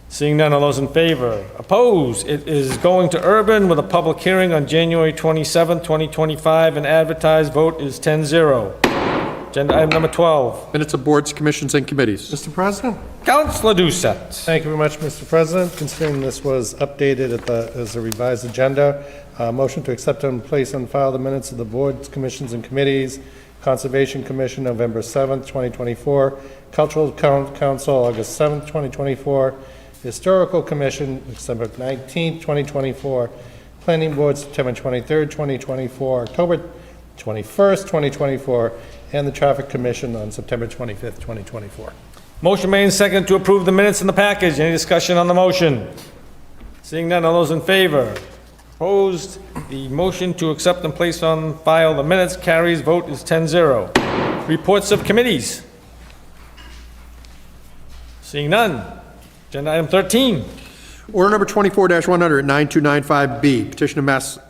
Seeing none, all those in favor? Opposed? It is going to Urban with a public hearing on January 27, 2025 and advertised. Vote is 10-0. Agenda item number 12. Minutes of boards, commissions, and committees. Mr. President? Councilor Doucette. Thank you very much, Mr. President. Considering this was updated as a revised agenda, motion to accept and place on file the minutes of the boards, commissions, and committees. Conservation Commission, November 7th, 2024. Cultural Council, August 7th, 2024. Historical Commission, December 19th, 2024. Planning Board, September 23rd, 2024. October 21st, 2024. And the Traffic Commission on September 25th, 2024. Motion made and seconded to approve the minutes in the package. Any discussion on the motion? Seeing none, all those in favor? Opposed? The motion to accept and place on file the minutes carries. Vote is 10-0. Reports of committees. Seeing none. Agenda item 13. Order number 24-100, 9295B, petition of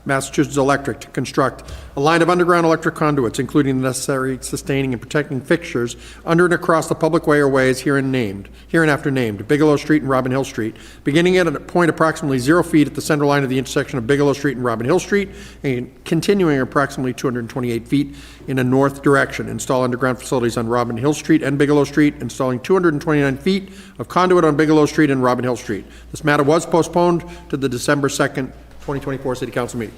Massachusetts Electric to construct a line of underground electric conduits, including the necessary sustaining and protecting fixtures under and across the public way or ways hereinafter named, Bigelow Street and Robin Hill Street, beginning at a point approximately 0 feet at the center line of the intersection of Bigelow Street and Robin Hill Street, and continuing approximately 228 feet in a north direction. Install underground facilities on Robin Hill Street and Bigelow Street, installing 229 feet of conduit on Bigelow Street and Robin Hill Street. This matter was postponed to the December 2nd, 2024 City Council meeting.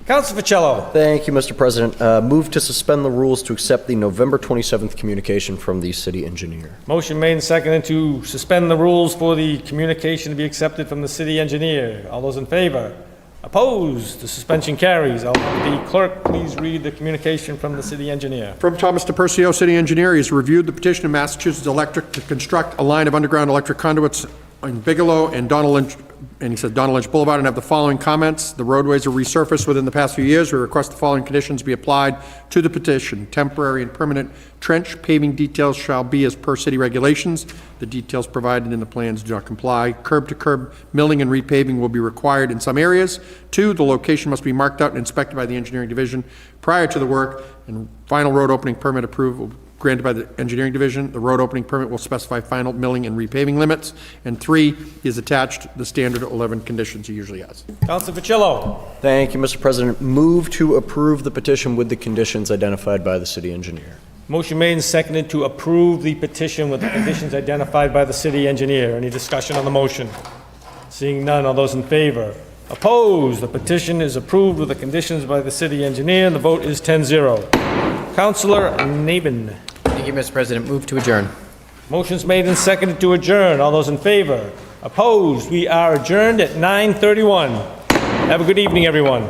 Councilor Ficello. Thank you, Mr. President. Move to suspend the rules to accept the November 27th communication from the city engineer. Motion made and seconded to suspend the rules for the communication to be accepted from the city engineer. All those in favor? Opposed? The suspension carries. I'll have the clerk please read the communication from the city engineer. From Thomas DePercio, City Engineer, he has reviewed the petition of Massachusetts Electric to construct a line of underground electric conduits in Bigelow and Donald Lynch, and he said Donald Lynch Boulevard, and have the following comments. The roadways are resurfaced within the past few years. We request the following conditions be applied to the petition. Temporary and permanent trench paving details shall be as per city regulations. The details provided in the plans do not comply. Curb-to-curb milling and repaving will be required in some areas. 2, the location must be marked out and inspected by the engineering division prior to the work, and final road opening permit approval granted by the engineering division. The road opening permit will specify final milling and repaving limits. And 3, he has attached the standard 11 conditions he usually has. Councilor Ficello. Thank you, Mr. President. Move to approve the petition with the conditions identified by the city engineer. Motion made and seconded to approve the petition with the conditions identified by the city engineer. Any discussion on the motion? Seeing none, all those in favor? Opposed? The petition is approved with the conditions by the city engineer, and the vote is 10-0. Councilor Nabin. Thank you, Mr. President. Move to adjourn. Motion's made and seconded to adjourn. All those in favor? Opposed? We are adjourned at 9:31. Have a good evening, everyone.